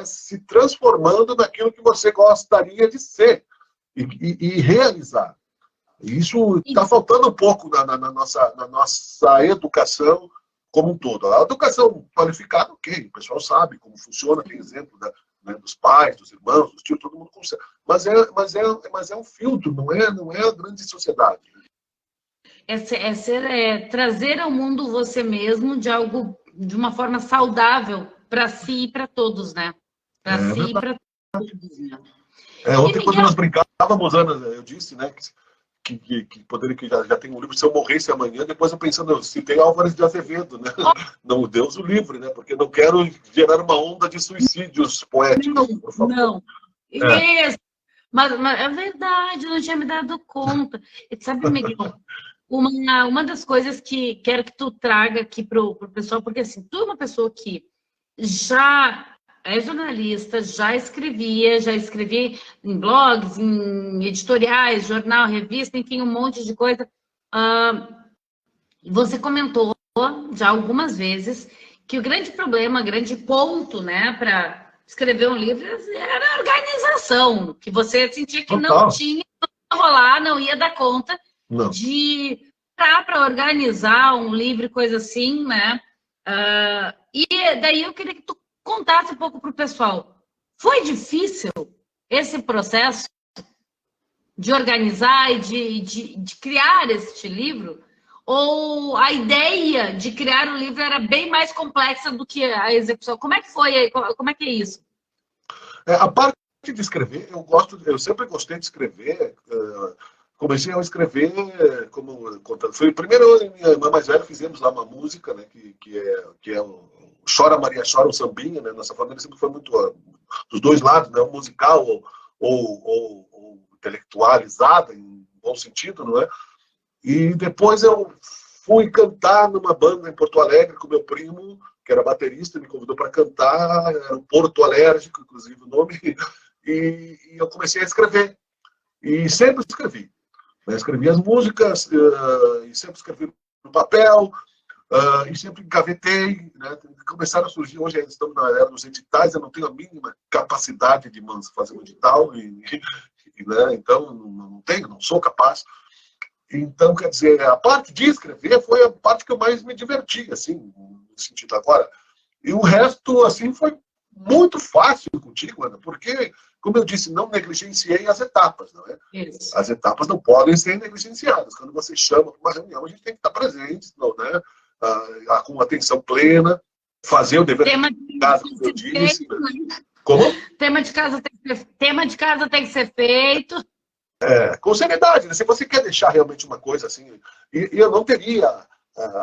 se transformando naquilo que você gostaria de ser e realizar. Isso está faltando um pouco na nossa educação como um todo. A educação qualificada, ok, o pessoal sabe como funciona, tem exemplo dos pais, dos irmãos, dos tios, todo mundo consegue. Mas é um filtro, não é a grande sociedade. Trazer ao mundo você mesmo de uma forma saudável para si e para todos, né? Para si e para todos. Né? Ontem, quando nós brincávamos, Ana, eu disse, né, que poderia, que já tem um livro, se eu morresse amanhã, depois eu pensando, se tem Álvares de Azevedo, né? Não, Deus o livre, né? Porque não quero gerar uma onda de suicídios poéticos, por favor. Não. Isso. Mas é verdade, eu não tinha me dado conta. E sabe, Miguel, uma das coisas que quero que tu traga aqui pro pessoal, porque assim, tu é uma pessoa que já é jornalista, já escrevi em blogs, em editoriais, jornal, revista, enfim, um monte de coisa. Você comentou já algumas vezes que o grande problema, o grande ponto, né, para escrever um livro era a organização, que você sentia que não tinha, não ia rolar, não ia dar conta de para organizar um livro, coisa assim, né? E daí eu queria que tu contasse um pouco para o pessoal. Foi difícil esse processo de organizar e de criar este livro? Ou a ideia de criar um livro era bem mais complexa do que a execução? Como é que foi? Como é que é isso? A parte de escrever, eu sempre gostei de escrever. Comecei a escrever foi primeiro eu e minha irmã mais velha fizemos lá uma música, né, que é o Chora Maria Chora, um sambinha, né? Nossa família sempre foi muito dos dois lados, né? Musical ou intelectualizada, em bom sentido, não é? E depois eu fui cantar numa banda em Porto Alegre com meu primo, que era baterista, me convidou para cantar, era o Porto Alérgico, inclusive o nome, e eu comecei a escrever. E sempre escrevi. Né? Escrevi as músicas, e sempre escrevi no papel. e sempre engavetei, né? Começaram a surgir, hoje estamos na era dos editais, eu não tenho a mínima capacidade de fazer um edital, né? Então não tenho, não sou capaz. Então, quer dizer, a parte de escrever foi a parte que eu mais me diverti, assim, no sentido agora. E o resto, assim, foi muito fácil contigo, Ana, porque, como eu disse, não negligenciei as etapas, não é? Isso. As etapas não podem ser negligenciadas. Quando você chama para uma reunião, a gente tem que estar presente, não, né? Com atenção plena, fazer o dever de casa, como eu disse. Como? Tema de casa tem que ser feito. Com seriedade, né? Se você quer deixar realmente uma coisa assim, e eu não teria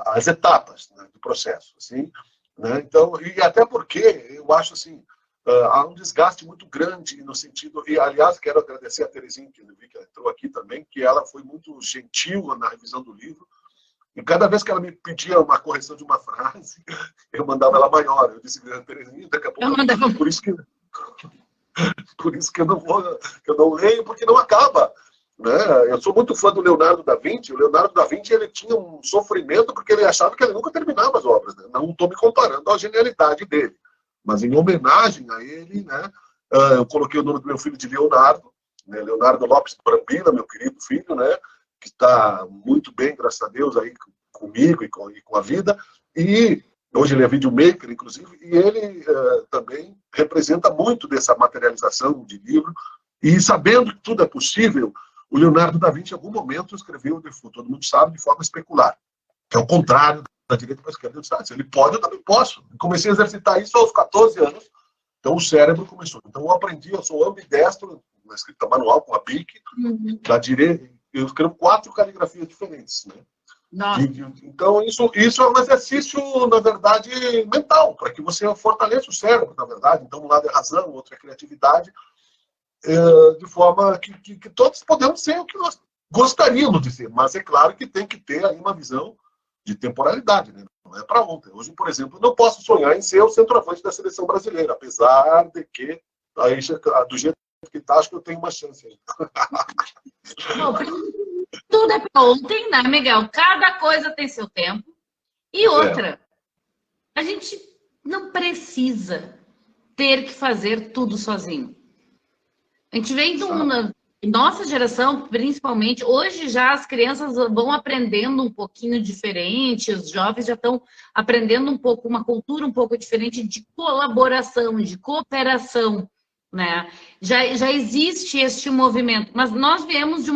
as etapas, né, do processo, assim, né? Então, e até porque eu acho assim, há um desgaste muito grande no sentido, e aliás quero agradecer a Terezinha, que eu vi que ela entrou aqui também, que ela foi muito gentil na revisão do livro, e cada vez que ela me pedia uma correção de uma frase, eu mandava ela maior. Eu disse, Terezinha, daqui a pouco, por isso que eu não leio, porque não acaba, né? Eu sou muito fã do Leonardo da Vinci. O Leonardo da Vinci, ele tinha um sofrimento porque ele achava que ele nunca terminava as obras, né? Não estou me comparando à genialidade dele, mas em homenagem a ele, né, eu coloquei o nome do meu filho de Leonardo, né, Leonardo Lopes Brambila, meu querido filho, né, que está muito bem, graças a Deus, aí comigo e com a vida, e hoje ele é videomaker, inclusive, e ele também representa muito dessa materialização de livro, e sabendo que tudo é possível, o Leonardo da Vinci, em algum momento, escreveu o Defoe, todo mundo sabe, de forma especular, que é o contrário da direita para a esquerda. Eu disse, se ele pode, eu também posso. E comecei a exercitar isso aos 14 anos, então o cérebro começou. Então eu aprendi, eu sou ambidestro, na escrita manual, com a BIC, da direita, eu escrevo 4 caligrafias diferentes, né? Então, isso é um exercício, na verdade, mental, para que você fortaleça o cérebro, na verdade. Então, um lado é razão, o outro é criatividade, de forma que todos podemos ser o que nós gostaríamos de ser. Mas é claro que tem que ter aí uma visão de temporalidade, né? Não é para ontem. Hoje, por exemplo, eu não posso sonhar em ser o centroavante da seleção brasileira, apesar de que, aí, do jeito que está, acho que eu tenho uma chance aí. Bom, tudo é para ontem, né, Miguel? Cada coisa tem seu tempo. E outra, a gente não precisa ter que fazer tudo sozinho. A gente vem de uma... Nossa geração, principalmente, hoje já as crianças vão aprendendo um pouquinho diferente, os jovens já estão aprendendo um pouco, uma cultura um pouco diferente de colaboração, de cooperação, né? Já existe este movimento, mas nós viemos de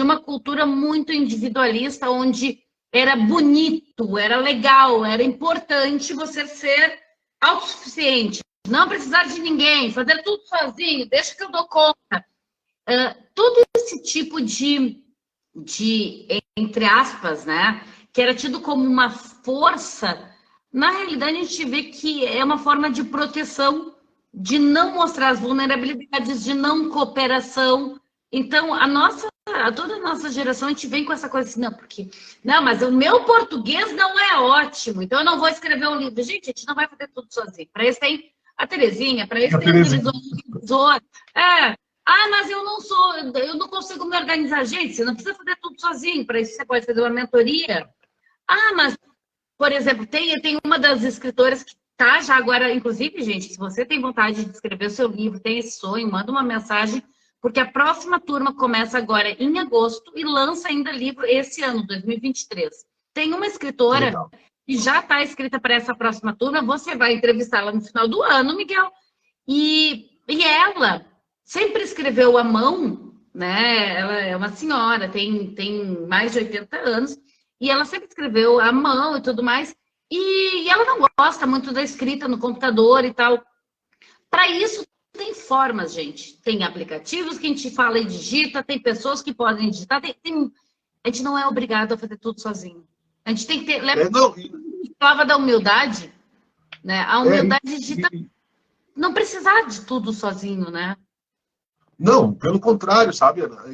uma cultura muito individualista, onde era bonito, era legal, era importante você ser autossuficiente, não precisar de ninguém, fazer tudo sozinho, deixa que eu dou conta. Todo esse tipo de, entre aspas, né, que era tido como uma força, na realidade a gente vê que é uma forma de proteção, de não mostrar as vulnerabilidades, de não cooperação. Então, toda a nossa geração, a gente vem com essa coisa assim, não, mas o meu português não é ótimo, então eu não vou escrever um livro. Gente, a gente não vai fazer tudo sozinho. Para isso tem a Terezinha, para isso tem o revisor. Mas eu não consigo me organizar. Gente, você não precisa fazer tudo sozinho, para isso você pode fazer uma mentoria. Mas, por exemplo, tem uma das escritoras que está já agora, inclusive, gente, se você tem vontade de escrever o seu livro, tem esse sonho, manda uma mensagem, porque a próxima turma começa agora em agosto e lança ainda livro esse ano, 2023. Tem uma escritora que já está escrita para essa próxima turma, você vai entrevistá-la no final do ano, Miguel, e ela sempre escreveu à mão, né? Ela é uma senhora, tem mais de 80 anos, e ela sempre escreveu à mão e tudo mais, e ela não gosta muito da escrita no computador e tal. Para isso, tem formas, gente. Tem aplicativos que a gente fala e digita, tem pessoas que podem digitar, a gente não é obrigado a fazer tudo sozinho. A gente tem que ter... Prova da humildade, né? A humildade de não precisar de tudo sozinho, né? Não, pelo contrário, sabe, Ana?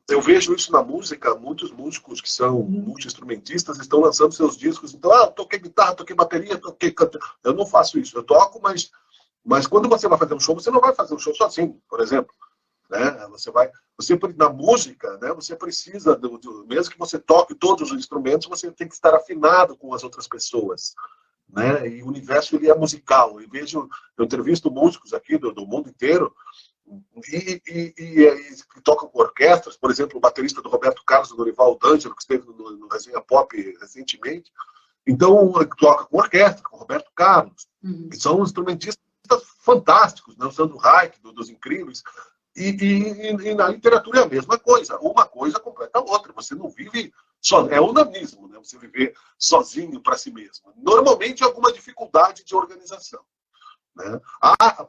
Eu vejo isso na música, muitos músicos que são multi-instrumentistas estão lançando seus discos, então, toquei guitarra, toquei bateria, toquei canto. Eu não faço isso, eu toco, mas quando você vai fazer um show, você não vai fazer um show sozinho, por exemplo. né? Você na música, né? Você precisa mesmo que você toque todos os instrumentos, você tem que estar afinado com as outras pessoas, né? E o universo ele é musical. Eu entrevisto músicos aqui do mundo inteiro e tocam com orquestras, por exemplo, o baterista do Roberto Carlos, do Dorival D'Angelo, que esteve no Resenha Pop recentemente. Então, toca com orquestra, com o Roberto Carlos, que são instrumentistas fantásticos, né? O Sandro Reich, dos Incríveis. E na literatura é a mesma coisa. Uma coisa completa a outra. Você não vive só. É onanismo, né? Você viver sozinho para si mesmo. Normalmente, alguma dificuldade de organização. Né?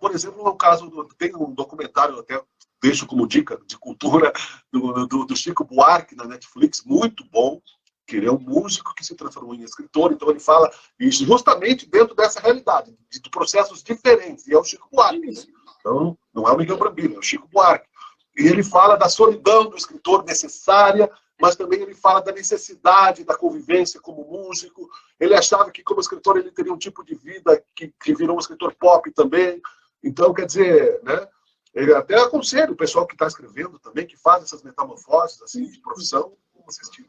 Por exemplo, no caso, tem um documentário, até deixo como dica de cultura, do Chico Buarque na Netflix, muito bom, que ele é um músico que se transformou em escritor, então ele fala isso justamente dentro dessa realidade, de processos diferentes, e é o Chico Buarque. Né? Então, não é o Miguel Brambila, é o Chico Buarque. E ele fala da solidão do escritor necessária, mas também ele fala da necessidade da convivência como músico. Ele achava que, como escritor, ele teria um tipo de vida que virou um escritor pop também. Então, quer dizer, né? Ele até aconselha o pessoal que está escrevendo também, que faz essas metamorfoses assim, de profissão, como assistir.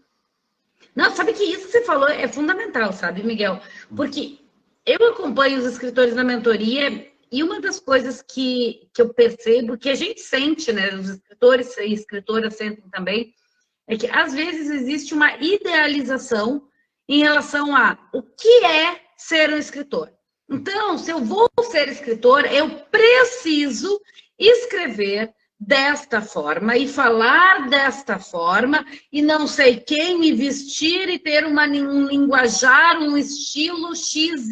Não, sabe que isso que você falou é fundamental, sabe, Miguel? Porque eu acompanho os escritores na mentoria e uma das coisas que eu percebo, que a gente sente, né, os escritores e escritoras sentem também, é que às vezes existe uma idealização em relação a o que é ser um escritor. Então, se eu vou ser escritor, eu preciso escrever desta forma e falar desta forma e não sei quem me vestir e ter um linguajar, um estilo X.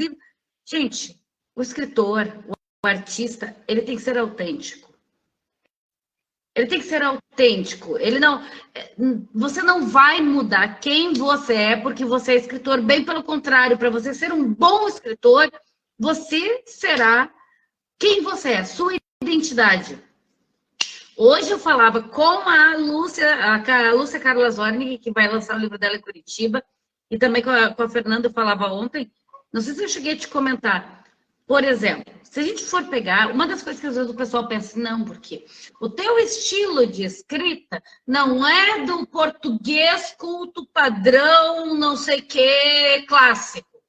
Gente, o escritor, o artista, ele tem que ser autêntico. Ele tem que ser autêntico. Você não vai mudar quem você é porque você é escritor. Bem pelo contrário, para você ser um bom escritor, você será quem você é, sua identidade. Hoje eu falava com a Lúcia Carla Zornig, que vai lançar o livro dela em Curitiba, e também com a Fernanda eu falava ontem. Não sei se eu cheguei a te comentar. Por exemplo, se a gente for pegar, uma das coisas que às vezes o pessoal pensa, não, porque o teu estilo de escrita não é do português culto padrão, não sei o que, clássico.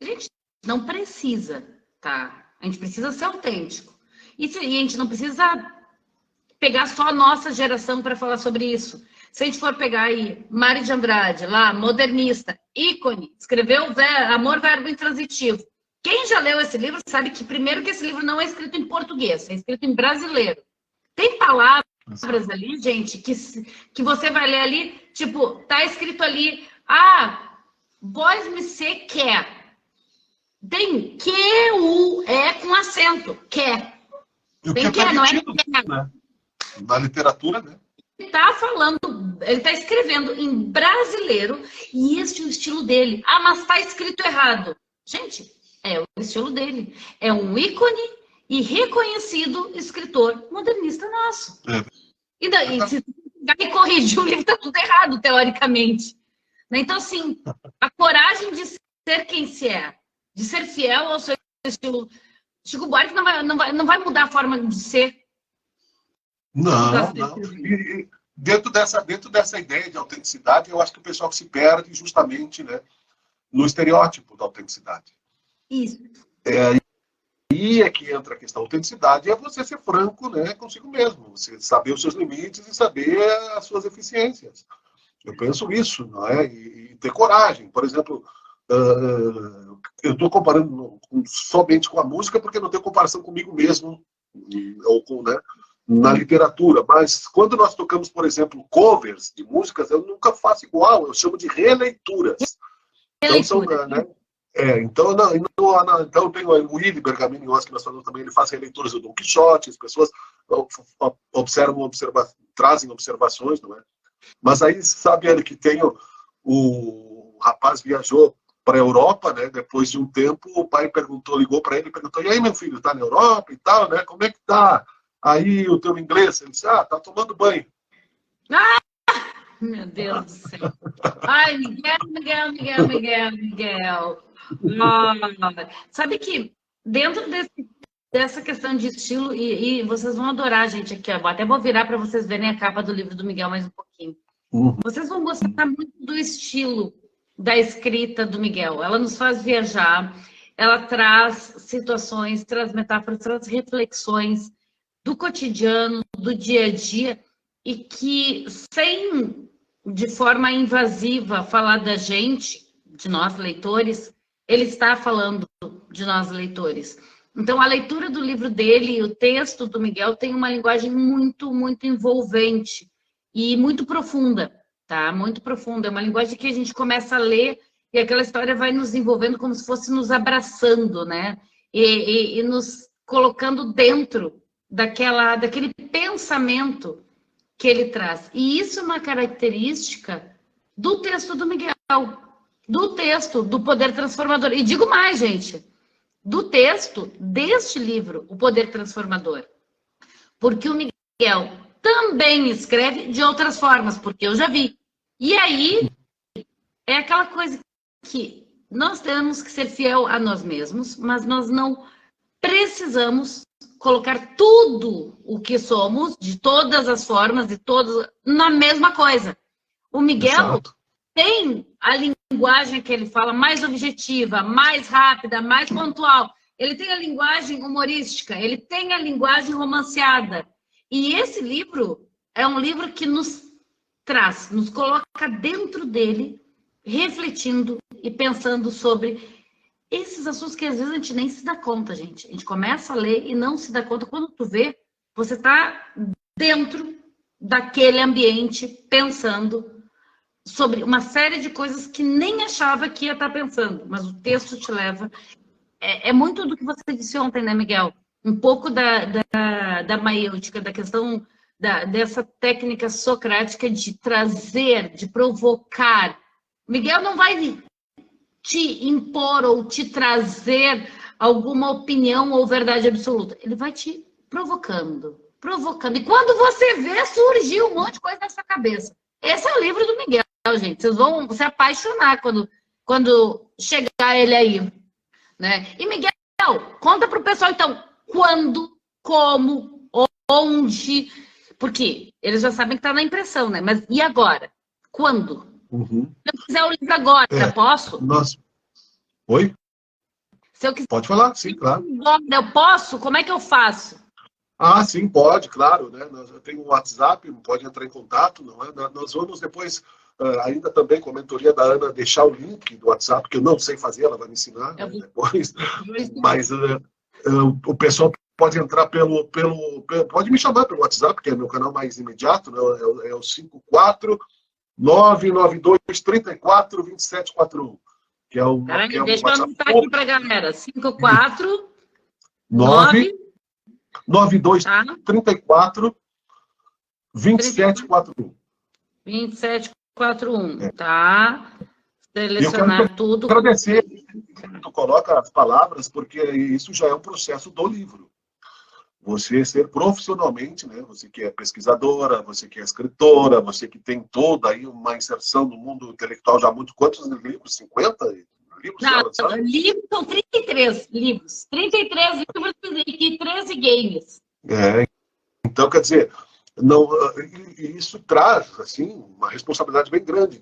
A gente não precisa, tá? A gente precisa ser autêntico. E a gente não precisa pegar só a nossa geração para falar sobre isso. Se a gente for pegar aí, Mário de Andrade, lá, modernista, ícone, escreveu Amor, Verbo Intransitivo. Quem já leu esse livro sabe que, primeiro, que esse livro não é escrito em português, é escrito em brasileiro. Tem palavras ali, gente, que você vai ler ali, tipo, tá escrito ali, voz me se quer. Tem Q-U-E com acento, quer. Tem que não é quer. Né? Na literatura, né? Ele tá falando, ele tá escrevendo em brasileiro e este é o estilo dele. Mas tá escrito errado. Gente, é o estilo dele. É um ícone e reconhecido escritor modernista nosso. E daí, se me corrigir, o livro tá tudo errado, teoricamente. Então, assim, a coragem de ser quem se é, de ser fiel ao seu estilo. Chico Buarque não vai mudar a forma de ser. Não. E dentro dessa ideia de autenticidade, eu acho que o pessoal se perde justamente, né, no estereótipo da autenticidade. Isso. Aí é que entra a questão da autenticidade, é você ser franco, né, consigo mesmo, você saber os seus limites e saber as suas eficiências. Eu penso isso, não é? E ter coragem. Por exemplo, eu estou comparando somente com a música porque não tenho comparação comigo mesmo, ou com, né, na literatura, mas quando nós tocamos, por exemplo, covers de músicas, eu nunca faço igual, eu chamo de releituras. Então, são, né, então tem o Willy Bergamini, que nós falamos também, ele faz releituras do Dom Quixote, as pessoas trazem observações, não é? Mas aí, sabe ele que tem o rapaz viajou para a Europa, né? Depois de um tempo, o pai ligou para ele e perguntou, e aí, meu filho, tá na Europa e tal, né? Como é que tá? Aí o teu inglês, ele disse, tá tomando banho. Meu Deus do céu. Ai, Miguel. Sabe que dentro desse dessa questão de estilo, e vocês vão adorar, gente, aqui, ó. Até vou virar para vocês verem a capa do livro do Miguel mais um pouquinho. Vocês vão gostar muito do estilo da escrita do Miguel. Ela nos faz viajar, ela traz situações, traz metáforas, traz reflexões do cotidiano, do dia a dia, e que, sem, de forma invasiva, falar da gente, de nós leitores, ele está falando de nós leitores. Então, a leitura do livro dele, o texto do Miguel, tem uma linguagem muito, muito envolvente e muito profunda, tá? Muito profunda. É uma linguagem que a gente começa a ler e aquela história vai nos envolvendo como se fosse nos abraçando, né? E nos colocando dentro daquele pensamento que ele traz. E isso é uma característica do texto do Miguel, do texto do Poder Transformador. E digo mais, gente, do texto deste livro, O Poder Transformador. Porque o Miguel também escreve de outras formas, porque eu já vi. E aí, é aquela coisa que nós temos que ser fiel a nós mesmos, mas nós não precisamos colocar tudo o que somos, de todas as formas, de todas, na mesma coisa. O Miguel Exato. tem a linguagem que ele fala mais objetiva, mais rápida, mais pontual. Ele tem a linguagem humorística, ele tem a linguagem romanceada. E esse livro é um livro que nos traz, nos coloca dentro dele, refletindo e pensando sobre esses assuntos que às vezes a gente nem se dá conta, gente. A gente começa a ler e não se dá conta. Quando tu vê, você está dentro daquele ambiente pensando sobre uma série de coisas que nem achava que ia estar pensando, mas o texto te leva. É muito do que você disse ontem, né, Miguel? Um pouco da maiêutica, da questão dessa técnica socrática de trazer, de provocar. Miguel não vai te impor ou te trazer alguma opinião ou verdade absoluta. Ele vai te provocando. E quando você vê, surgiu um monte de coisa na sua cabeça. Esse é o livro do Miguel, gente. Vocês vão se apaixonar quando chegar ele aí, né? E Miguel, conta para o pessoal, então, quando, como, onde... Porque eles já sabem que está na impressão, né? Mas e agora? Quando? Uhum. Se eu quiser o livro agora, posso? Oi? Se eu quiser, Pode falar, sim, claro. eu posso? Como é que eu faço? Ah, sim, pode, claro, né? Eu tenho um WhatsApp, pode entrar em contato, não é? Nós vamos depois, ainda também com a mentoria da Ana, deixar o link do WhatsApp, que eu não sei fazer, ela vai me ensinar depois. Mas o pessoal pode entrar pode me chamar pelo WhatsApp, que é meu canal mais imediato, né? É o 54992342741, que é o Peraí, que é deixa eu WhatsApp. anotar aqui pra galera. 54 9234 2741. 2741, tá? Selecionar tudo. Agradecer, tu coloca as palavras, porque isso já é um processo do livro. Você ser profissionalmente, né? Você que é pesquisadora, você que é escritora, você que tem toda aí uma inserção no mundo intelectual já há muito. Quantos livros? 50 livros? Não, livros são 33 livros. 33 livros e 13 games. Então, quer dizer, não, isso traz, assim, uma responsabilidade bem grande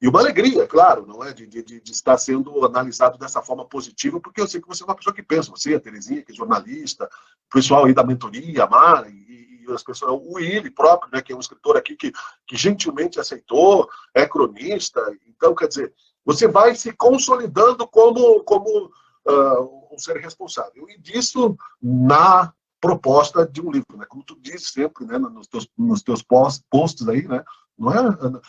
e uma alegria, claro, não é? De estar sendo analisado dessa forma positiva, porque eu sei que você é uma pessoa que pensa, você, a Terezinha, que é jornalista, o pessoal aí da mentoria, a Mara, e as pessoas, o Willi próprio, né, que é um escritor aqui que gentilmente aceitou, é cronista. Então, quer dizer, você vai se consolidando como um ser responsável. E disso na proposta de um livro, né? Como tu diz sempre, né, nos teus posts aí, né? Não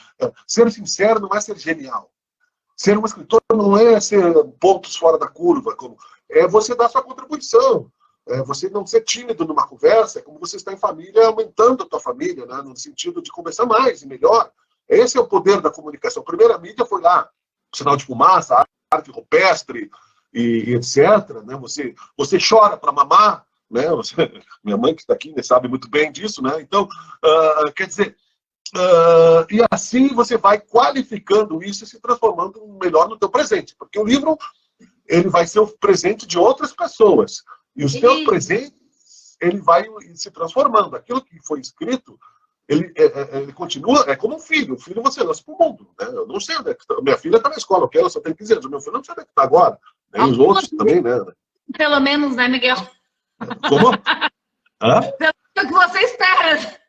ser sincero não é ser genial. Ser um escritor não é ser pontos fora da curva, é você dar sua contribuição. É você não ser tímido numa conversa, é como você está em família, aumentando a tua família, né? No sentido de conversar mais e melhor. Esse é o poder da comunicação. A primeira mídia foi lá, sinal de fumaça, arte rupestre e etc. Né? Você chora para mamar, né? Minha mãe que está aqui sabe muito bem disso, né? Então, quer dizer, e assim você vai qualificando isso e se transformando melhor no teu presente, porque o livro ele vai ser o presente de outras pessoas. E os teus presentes, ele vai se transformando. Aquilo que foi escrito, ele continua, é como um filho. O filho você lança para o mundo. Né? Eu não sei onde é que está. Minha filha está na escola, porque ela só tem 15 anos. O meu filho não sei onde é que está agora. Né? E os outros também, né? Pelo menos, né, Miguel? Como? Hã? Pelo que você espera.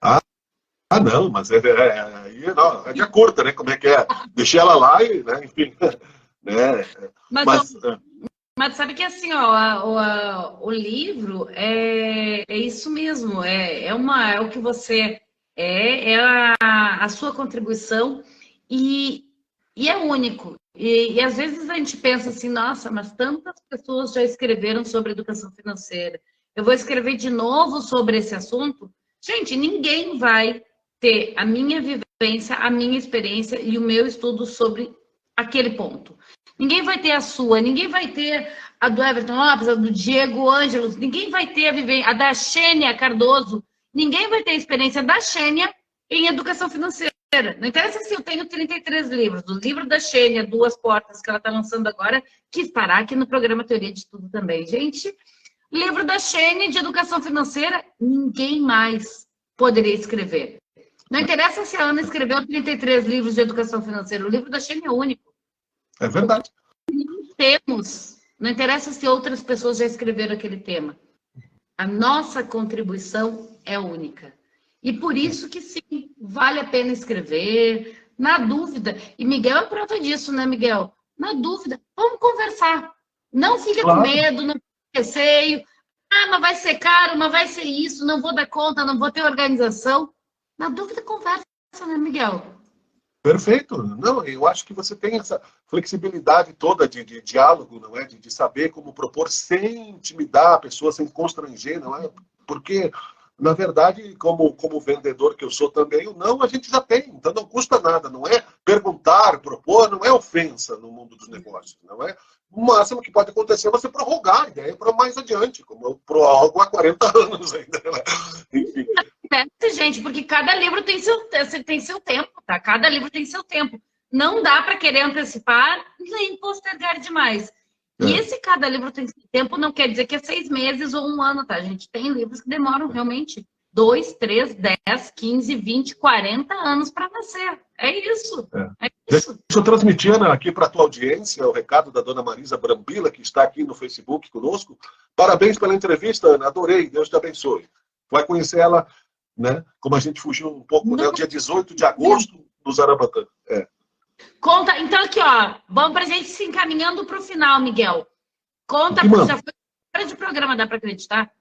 Não, mas é de curta, né? Como é que é? Deixei ela lá e, né, enfim. Né? Mas sabe que assim, ó, o livro é isso mesmo, é o que você a sua contribuição e é único. E às vezes a gente pensa assim, nossa, mas tantas pessoas já escreveram sobre educação financeira. Eu vou escrever de novo sobre esse assunto? Gente, ninguém vai ter a minha vivência, a minha experiência e o meu estudo sobre aquele ponto. Ninguém vai ter a sua, ninguém vai ter a do Everton Lopes, a do Diego Ângelos, ninguém vai ter a da Xênia Cardoso, ninguém vai ter a experiência da Xênia em educação financeira. Não interessa se eu tenho 33 livros, o livro da Xênia, Duas Portas, que ela está lançando agora, que estará aqui no programa Teoria de Tudo também, gente. Livro da Xênia de educação financeira, ninguém mais poderia escrever. Não interessa se a Ana escreveu 33 livros de educação financeira, o livro da Xênia é único. É verdade. Não interessa se outras pessoas já escreveram aquele tema. A nossa contribuição é única. E por isso que sim, vale a pena escrever, na dúvida. E Miguel é prova disso, né, Miguel? Na dúvida, vamos conversar. Não fica com medo, não fica com receio. Mas vai ser caro, mas vai ser isso, não vou dar conta, não vou ter organização. Na dúvida, conversa, né, Miguel? Perfeito. Não, eu acho que você tem essa flexibilidade toda de diálogo, não é? De saber como propor sem intimidar a pessoa, sem constranger, não é? Porque, na verdade, como vendedor que eu sou também, o não a gente já tem, então não custa nada, não é perguntar, propor, não é ofensa no mundo dos negócios, não é? O máximo que pode acontecer é você prorrogar a ideia para mais adiante, como eu prorrogo há 40 anos ainda, né? Enfim. Gente, porque cada livro tem seu tempo, tá? Cada livro tem seu tempo. Não dá para querer antecipar nem postergar demais. E esse cada livro tem seu tempo não quer dizer que é 6 meses ou 1 ano, tá, gente? Tem livros que demoram realmente 2, 3, 10, 15, 20, 40 anos para nascer. É isso. Deixa eu transmitir, Ana, aqui para a tua audiência o recado da dona Marisa Brambila, que está aqui no Facebook conosco. Parabéns pela entrevista, Ana. Adorei. Deus te abençoe. Vai conhecer ela, né? Como a gente fugiu um pouco, né? O dia 18 de agosto do Zarabatana. Conta, então aqui, ó, vamos pra gente se encaminhando pro final, Miguel. Conta, já foi hora de programa, dá para acreditar?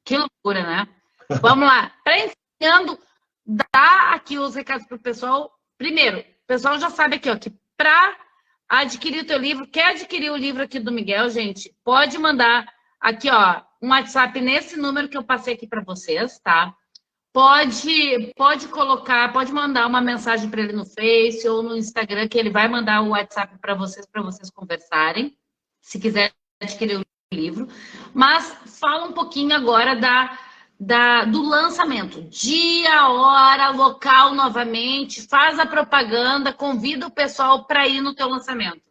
Que loucura, né? Vamos lá. Para encaminhando, dá aqui os recados pro pessoal. Primeiro, o pessoal já sabe aqui, ó, que para adquirir o teu livro, quer adquirir o livro aqui do Miguel, gente, pode mandar aqui, ó, um WhatsApp nesse número que eu passei aqui para vocês, tá? Pode colocar, pode mandar uma mensagem para ele no Face ou no Instagram, que ele vai mandar o WhatsApp para vocês conversarem, se quiser adquirir o livro. Mas fala um pouquinho agora do lançamento. Dia, hora, local novamente, faz a propaganda, convida o pessoal para ir no teu lançamento.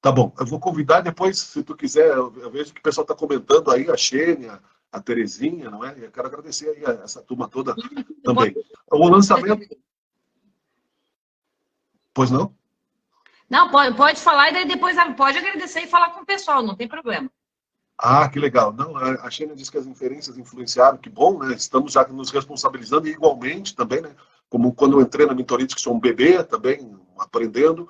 Tá bom, eu vou convidar depois, se tu quiser, eu vejo que o pessoal está comentando aí, a Xênia, a Terezinha, não é? Eu quero agradecer aí a essa turma toda também. O lançamento... Pois não? Não, pode falar e daí depois pode agradecer e falar com o pessoal, não tem problema. Ah, que legal. Não, a Xênia disse que as inferências influenciaram, que bom, né? Estamos já nos responsabilizando e igualmente também, né? Como quando eu entrei na Mentorite, que sou um bebê também, aprendendo,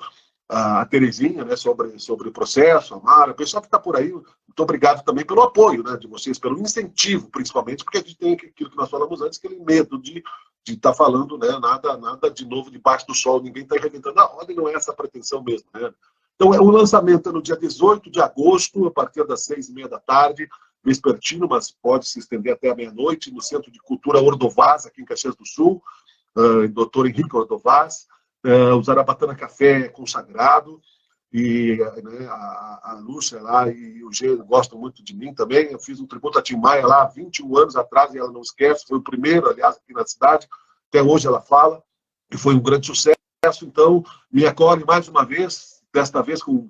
a Terezinha, né, sobre o processo, a Mara, o pessoal que está por aí, muito obrigado também pelo apoio, né, de vocês, pelo incentivo, principalmente, porque a gente tem aquilo que nós falamos antes, aquele medo de estar falando, né, nada de novo debaixo do sol, ninguém está inventando a roda e não é essa a pretensão mesmo, né. Então, o lançamento é no dia 18 de agosto, a partir das 6h30 da tarde, vespertino, mas pode se estender até a meia-noite, no Centro de Cultura Ordovás, aqui em Caxias do Sul, Dr. Henrique Ordovás. O Zarabatana Café é consagrado, e né, a Lúcia lá e o G gostam muito de mim também. Eu fiz um tributo a Tim Maia lá há 21 anos atrás, e ela não esquece, foi o primeiro, aliás, aqui na cidade, até hoje ela fala, e foi um grande sucesso. Então, me acolhe mais uma vez, desta vez com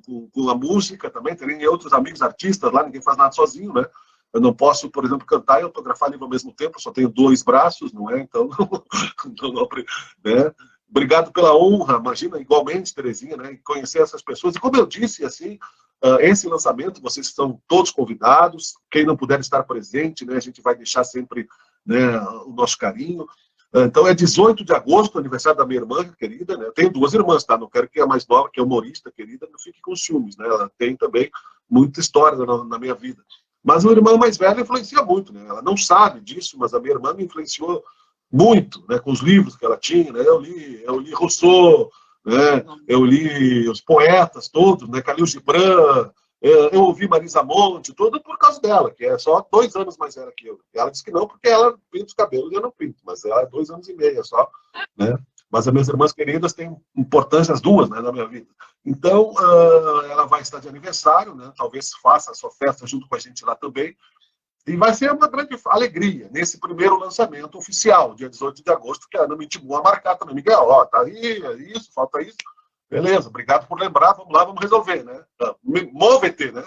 a música também, terem outros amigos artistas lá, ninguém faz nada sozinho, né? Eu não posso, por exemplo, cantar e autografar livro ao mesmo tempo, eu só tenho 2 braços, não é? Então, né? Obrigado pela honra, imagina, igualmente, Terezinha, né? Conhecer essas pessoas. E como eu disse, assim, esse lançamento, vocês estão todos convidados. Quem não puder estar presente, né? A gente vai deixar sempre, né, o nosso carinho. Então, é 18 de agosto, aniversário da minha irmã querida, né? Eu tenho 2 irmãs, tá? Não quero que a mais nova, que é humorista querida, não fique com ciúmes, né? Ela tem também muita história na minha vida. Mas o irmão mais velho influencia muito, né? Ela não sabe disso, mas a minha irmã me influenciou muito, né? Com os livros que ela tinha, né? Eu li Rousseau, né? Eu li os poetas todos, né? Khalil Gibran, eu ouvi Marisa Monte, tudo por causa dela, que é só 2 anos mais velha que eu. Ela disse que não, porque ela pinta os cabelos e eu não pinto, mas ela é 2 anos e meio só, né? Mas as minhas irmãs queridas têm importância, as 2, né, na minha vida. Então, ela vai estar de aniversário, né? Talvez faça a sua festa junto com a gente lá também. E vai ser uma grande alegria nesse primeiro lançamento oficial, dia 18 de agosto, que a Ana me intimou a marcar também. Miguel, ó, tá aí, é isso, falta isso. Beleza, obrigado por lembrar, vamos lá, vamos resolver, né? Move-te, né?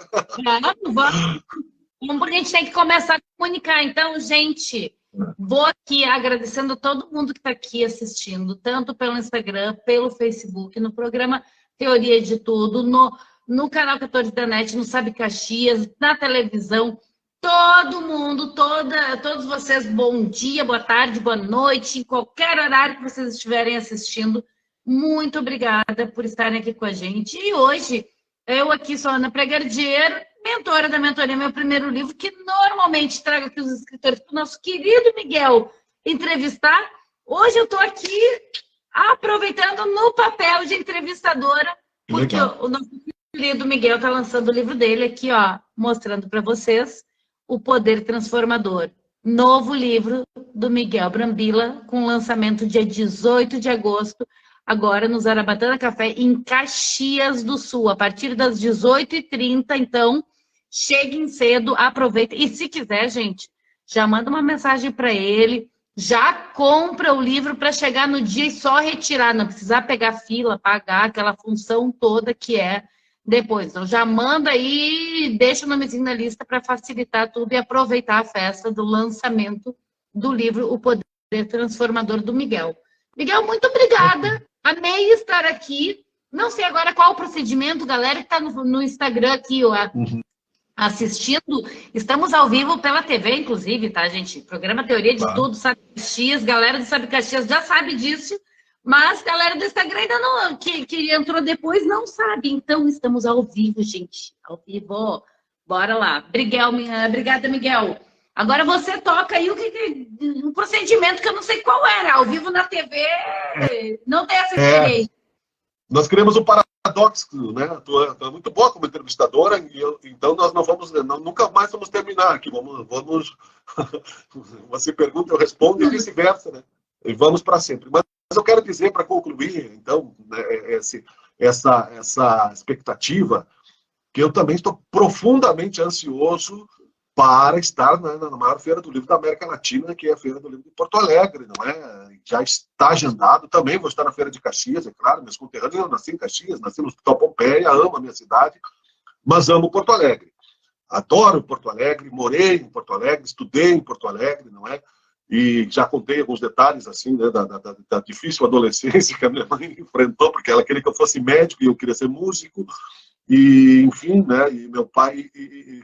Vamos, porque a gente tem que começar a comunicar. Então, gente, vou aqui agradecendo a todo mundo que está aqui assistindo, tanto pelo Instagram, pelo Facebook, no programa Teoria de Tudo, no canal 14 da NET, no Sabe Caxias, na televisão. Todo mundo, todos vocês, bom dia, boa tarde, boa noite, em qualquer horário que vocês estiverem assistindo. Muito obrigada por estarem aqui com a gente. E hoje, eu aqui sou Ana Pregardiero, mentora da mentoria, meu primeiro livro, que normalmente trago aqui os escritores para o nosso querido Miguel entrevistar. Hoje eu estou aqui aproveitando no papel de entrevistadora, porque o nosso querido Miguel está lançando o livro dele aqui, ó, mostrando para vocês O Poder Transformador. Novo livro do Miguel Brambila, com lançamento dia 18 de agosto, agora no Zarabatana Café, em Caxias do Sul, a partir das 18h30. Então, cheguem cedo, aproveitem. E se quiser, gente, já manda uma mensagem para ele, já compra o livro para chegar no dia e só retirar, não precisar pegar fila, pagar aquela função toda que é depois. Então, já manda aí, deixa o nomezinho na lista para facilitar tudo e aproveitar a festa do lançamento do livro O Poder Transformador do Miguel. Miguel, muito obrigada. Amei estar aqui. Não sei agora qual o procedimento, galera que está no Instagram aqui, ó, assistindo. Estamos ao vivo pela TV, inclusive, tá, gente? Programa Teoria de Tudo, Sabe Caxias. Galera do Sabe Caxias já sabe disso, mas galera do Instagram ainda não, que entrou depois, não sabe. Então, estamos ao vivo, gente. Ao vivo. Bora lá. Obrigada, Miguel. Agora você toca aí um procedimento que eu não sei qual era. Ao vivo na TV, não tem essa experiência. Nós criamos um paradoxo, né? Tu é muito boa como entrevistadora, então nós nunca mais vamos terminar aqui. Vamos você pergunta, eu respondo e vice-versa, né? E vamos para sempre. Mas eu quero dizer, para concluir, então, né, essa expectativa, que eu também estou profundamente ansioso para estar, né, na maior feira do livro da América Latina, que é a Feira do Livro de Porto Alegre, não é? Já está agendado. Também vou estar na Feira de Caxias, é claro, meus conterrâneos. Eu nasci em Caxias, nasci no Hospital Pompeia, amo a minha cidade, mas amo Porto Alegre. Adoro Porto Alegre, morei em Porto Alegre, estudei em Porto Alegre, não é? E já contei alguns detalhes, assim, né, da difícil adolescência que a minha mãe enfrentou, porque ela queria que eu fosse médico e eu queria ser músico. E, enfim, né, e meu pai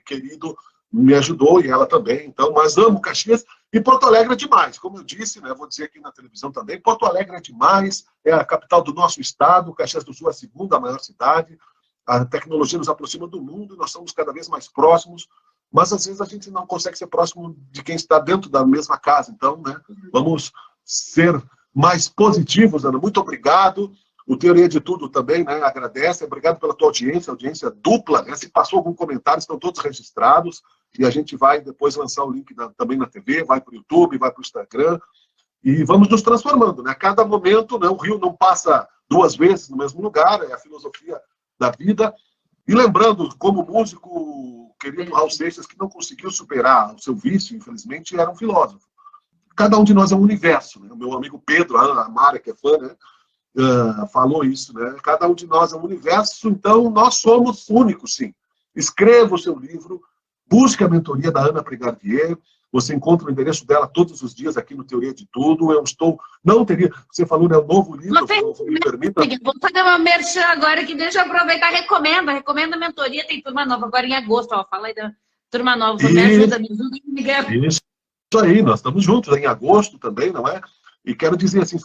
querido me ajudou, e ela também. Então, mas amo Caxias, e Porto Alegre é demais. Como eu disse, né, vou dizer aqui na televisão também, Porto Alegre é demais, é a capital do nosso estado, Caxias do Sul é a segunda maior cidade, a tecnologia nos aproxima do mundo, e nós somos cada vez mais próximos, mas às vezes a gente não consegue ser próximo de quem está dentro da mesma casa. Então, né, vamos ser mais positivos, Ana. Muito obrigado. O Teoria de Tudo também, né, agradece. Obrigado pela tua audiência dupla, né? Se passou algum comentário, estão todos registrados, e a gente vai depois lançar o link também na TV, vai para o YouTube, vai para o Instagram, e vamos nos transformando, né? A cada momento, né, o rio não passa 2 vezes no mesmo lugar, é a filosofia da vida. E lembrando, como músico, o querido Raul Seixas, que não conseguiu superar o seu vício, infelizmente, era um filósofo. Cada um de nós é um universo, né? O meu amigo Pedro, a Mara, que é fã, né? falou isso, né? Cada um de nós é um universo, então nós somos únicos, sim. Escreva o seu livro, busque a mentoria da Ana Pregardier, você encontra o endereço dela todos os dias aqui no Teoria de Tudo. Você falou, né, o novo livro, me permita. Vou fazer uma merchan agora, que deixa eu aproveitar, recomenda a mentoria, tem turma nova agora em agosto, fala aí da turma nova, me ajuda, Miguel. Isso aí, nós estamos juntos, em agosto também, não é? E quero dizer assim,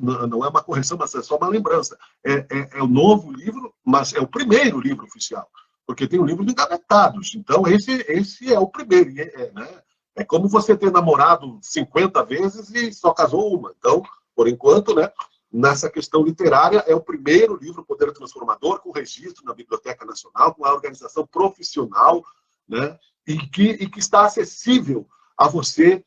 não é uma correção, mas é só uma lembrança. É o novo livro, mas é o primeiro livro oficial, porque tem um livro de engavetados. Então, esse é o primeiro, né? É como você ter namorado 50 vezes e só casou uma. Então, por enquanto, né, nessa questão literária, é o primeiro livro Poder Transformador, com registro na Biblioteca Nacional, com a organização profissional, né, e que está acessível a você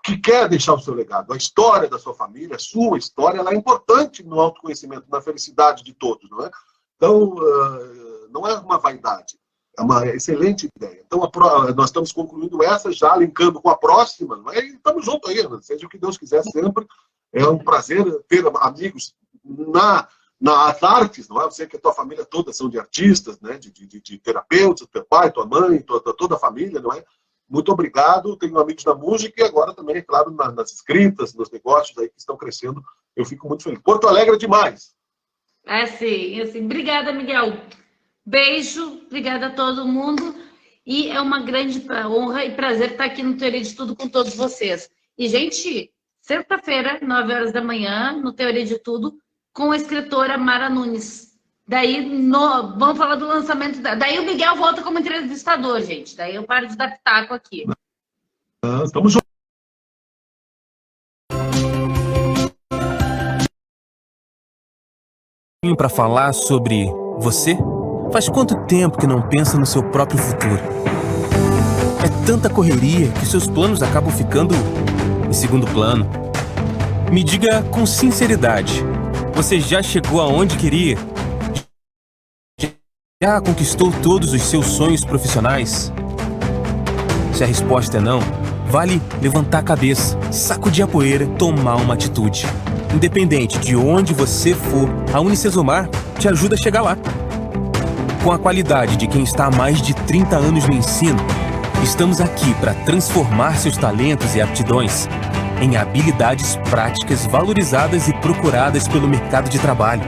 que quer deixar o seu legado. A história da sua família, a sua história, ela é importante no autoconhecimento, na felicidade de todos, não é? Então, não é uma vaidade. É uma excelente ideia. Então, nós estamos concluindo essa, já linkando com a próxima, não é? E estamos juntos aí, né? Seja o que Deus quiser sempre. É um prazer ter amigos nas artes, não é? Eu sei que a tua família toda são de artistas, né? De terapeutas, teu pai, tua mãe, toda a família, não é? Muito obrigado. Tenho amigos na música e agora também, é claro, nas escritas, nos negócios aí que estão crescendo. Eu fico muito feliz. Porto Alegre é demais. Sim. Obrigada, Miguel. Beijo, obrigada a todo mundo. E é uma grande honra e prazer estar aqui no Teoria de Tudo com todos vocês. E, gente, sexta-feira, 9 horas da manhã, no Teoria de Tudo, com a escritora Mara Nunes. Daí, vamos falar do lançamento dela. Daí o Miguel volta como entrevistador, gente. Daí eu paro de dar pitaco aqui. Estamos juntos. Para falar sobre você? Faz quanto tempo que não pensa no seu próprio futuro? É tanta correria que seus planos acabam ficando em segundo plano. Me diga com sinceridade, você já chegou aonde queria? Já conquistou todos os seus sonhos profissionais? Se a resposta é não, vale levantar a cabeça, sacudir a poeira, tomar uma atitude. Independente de onde você for, a Unicesumar te ajuda a chegar lá. Com a qualidade de quem está há mais de 30 anos no ensino, estamos aqui para transformar seus talentos e aptidões em habilidades práticas valorizadas e procuradas pelo mercado de trabalho.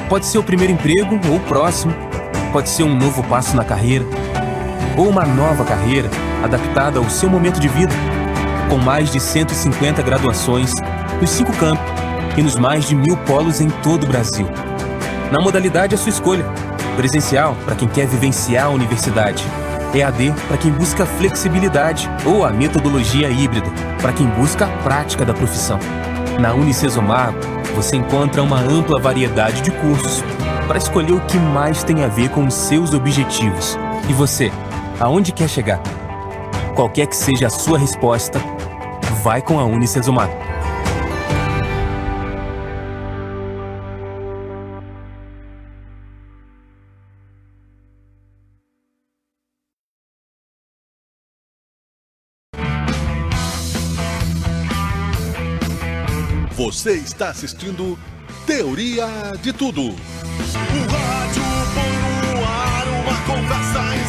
Pode ser o primeiro emprego ou o próximo, pode ser um novo passo na carreira, ou uma nova carreira adaptada ao seu momento de vida, com mais de 150 graduações nos 5 campos e nos mais de 1000 polos em todo o Brasil. Na modalidade, a sua escolha. Presencial, para quem quer vivenciar a universidade. EAD, para quem busca flexibilidade. Ou a metodologia híbrida, para quem busca a prática da profissão. Na Unicesumar, você encontra uma ampla variedade de cursos para escolher o que mais tem a ver com os seus objetivos. E você, aonde quer chegar? Qualquer que seja a sua resposta, vai com a Unicesumar. Você está assistindo Teoria de Tudo. O rádio põe no ar uma conversa em